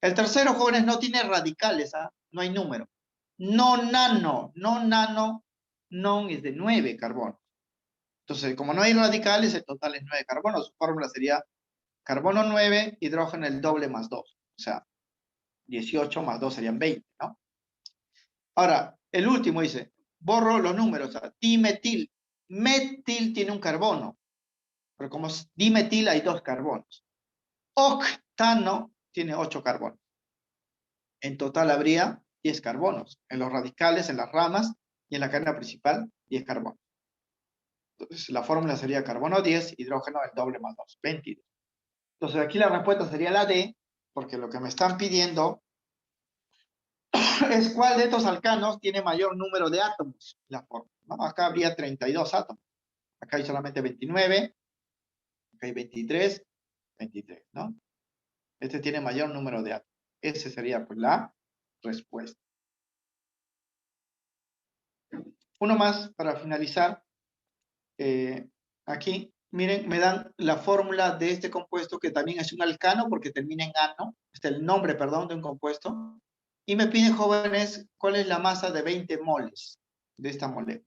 El tercero, jóvenes, no tiene radicales, ¿ah? No hay número. No nano, non es de 9 carbonos. Entonces, como no hay radicales, el total es 9 carbonos. Su fórmula sería carbono 9, hidrógeno el doble más 2. O sea, 18 más 2 serían 20, ¿no? Ahora, el último dice, borro los números. O sea, dimetil. Metil tiene un carbono. Pero como es dimetil hay 2 carbonos. Octano tiene 8 carbonos. En total habría 10 carbonos. En los radicales, en las ramas y en la cadena principal, 10 carbonos. Entonces la fórmula sería carbono 10, hidrógeno el doble más 2, 22. Entonces aquí la respuesta sería la D, porque lo que me están pidiendo es cuál de estos alcanos tiene mayor número de átomos. La fórmula, ¿no? Acá habría 32 átomos. Acá hay solamente 29. Acá hay 23, 23, ¿no? Este tiene mayor número de átomos. Esa sería, pues, la respuesta. Uno más para finalizar. Aquí, miren, me dan la fórmula de este compuesto que también es un alcano porque termina en ano. Este es el nombre, perdón, de un compuesto. Y me piden, jóvenes, cuál es la masa de 20 moles de esta molécula.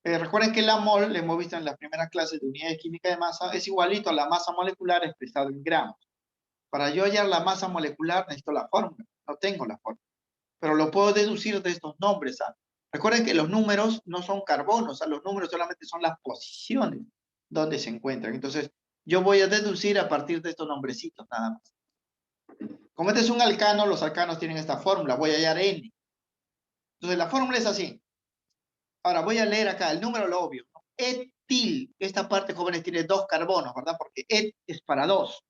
Recuerden que la mol, lo hemos visto en las primeras clases de unidad de química de masa, es igualito a la masa molecular expresada en gramos. Para yo hallar la masa molecular necesito la fórmula. No tengo la fórmula. Pero lo puedo deducir de estos nombres. ¿Ah? Recuerden que los números no son carbonos. ¿Ah? Los números solamente son las posiciones donde se encuentran. Entonces, yo voy a deducir a partir de estos nombrecitos nada más. Como este es un alcano, los alcanos tienen esta fórmula. Voy a hallar N. Entonces, la fórmula es así. Ahora voy a leer acá el número, lo obvio. ¿No? Etil, esta parte, jóvenes, tiene 2 carbonos, ¿verdad? Porque et es para 2.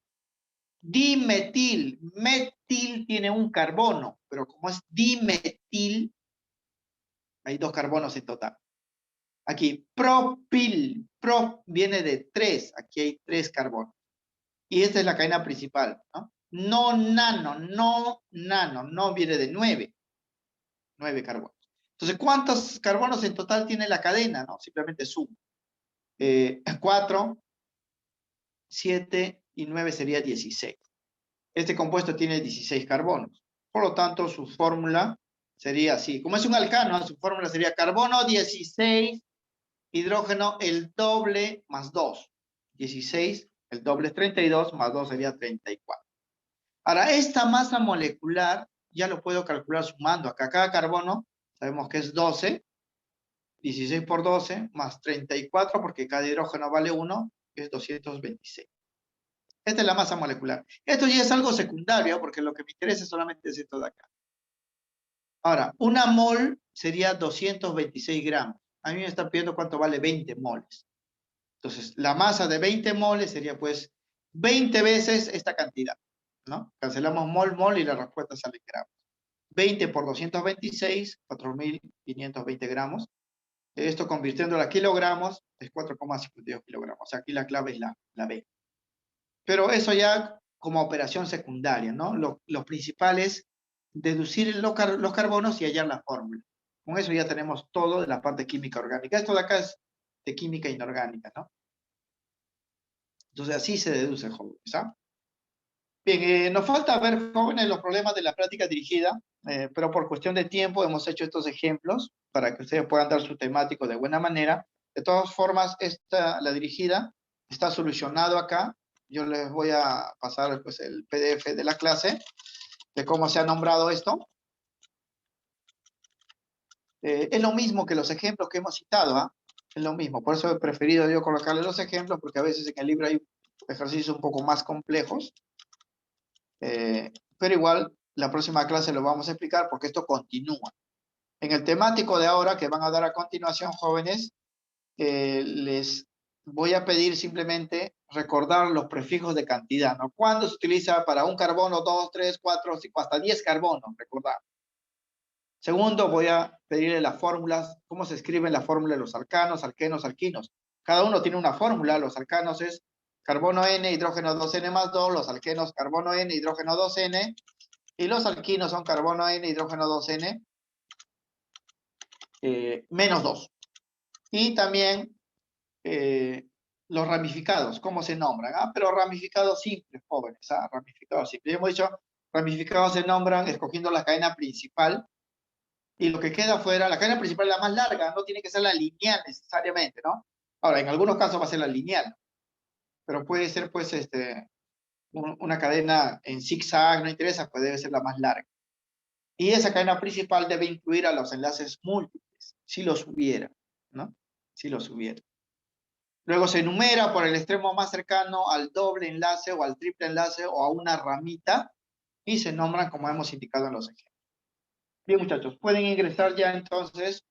Dimetil, metil tiene un carbono, pero como es dimetil, hay 2 carbonos en total. Aquí, propil, pro viene de 3, aquí hay 3 carbonos. Y esta es la cadena principal, ¿no? No nano, no viene de 9. 9 carbonos. Entonces, ¿cuántos carbonos en total tiene la cadena? No, simplemente sumo. 4, 7 y 9 sería 16. Este compuesto tiene 16 carbonos. Por lo tanto, su fórmula sería así. Como es un alcano, su fórmula sería carbono 16, hidrógeno el doble más 2. 16, el doble es 32, más 2 sería 34. Ahora, esta masa molecular ya lo puedo calcular sumando. Acá cada carbono sabemos que es 12. 16 por 12 más 34, porque cada hidrógeno vale 1, es 226. Esta es la masa molecular. Esto ya es algo secundario, porque lo que me interesa solamente es esto de acá. Ahora, una mol sería 226 gramos. A mí me están pidiendo cuánto vale 20 moles. Entonces, la masa de 20 moles sería pues 20 veces esta cantidad, ¿no? Cancelamos mol y la respuesta sale en gramos. 20 por 226, 4.520 gramos. Esto convirtiéndolo a kilogramos es 4,52 kilogramos. O sea, aquí la clave es la B. Pero eso ya como operación secundaria, ¿no? Lo principal es deducir los carbonos y hallar la fórmula. Con eso ya tenemos todo de la parte química orgánica. Esto de acá es de química inorgánica, ¿no? Entonces así se deduce, jóvenes. ¿Ah? Bien, nos falta ver, jóvenes, los problemas de la práctica dirigida, pero por cuestión de tiempo hemos hecho estos ejemplos para que ustedes puedan dar su temático de buena manera. De todas formas, la dirigida está solucionado acá. Yo les voy a pasar pues, el PDF de la clase, de cómo se ha nombrado esto. Es lo mismo que los ejemplos que hemos citado, ¿ah? Es lo mismo, por eso he preferido yo colocarle los ejemplos, porque a veces en el libro hay ejercicios un poco más complejos. Pero igual, la próxima clase lo vamos a explicar porque esto continúa. En el temático de ahora que van a dar a continuación, jóvenes, les voy a pedir simplemente recordar los prefijos de cantidad, ¿no? ¿Cuándo se utiliza para un carbono, 2, 3, 4, 5, hasta 10 carbonos? Recordar. Segundo, voy a pedirle las fórmulas, cómo se escriben las fórmulas de los alcanos, alquenos, alquinos. Cada uno tiene una fórmula. Los alcanos es carbono N, hidrógeno 2N más 2. Los alquenos, carbono N, hidrógeno 2N. Y los alquinos son carbono N, hidrógeno 2N, menos 2. Y también los ramificados, ¿cómo se nombran? Pero ramificados simples, jóvenes. Ramificados simples. Hemos dicho, ramificados se nombran escogiendo la cadena principal. Y lo que queda fuera, la cadena principal es la más larga, no tiene que ser la lineal necesariamente, ¿no? Ahora, en algunos casos va a ser la lineal, pero puede ser, pues, una cadena en zigzag, no interesa, pues debe ser la más larga. Y esa cadena principal debe incluir a los enlaces múltiples, si los hubiera, ¿no? Si los hubiera. Luego se enumera por el extremo más cercano al doble enlace o al triple enlace o a una ramita y se nombran como hemos indicado en los ejemplos. Bien, muchachos, pueden ingresar ya entonces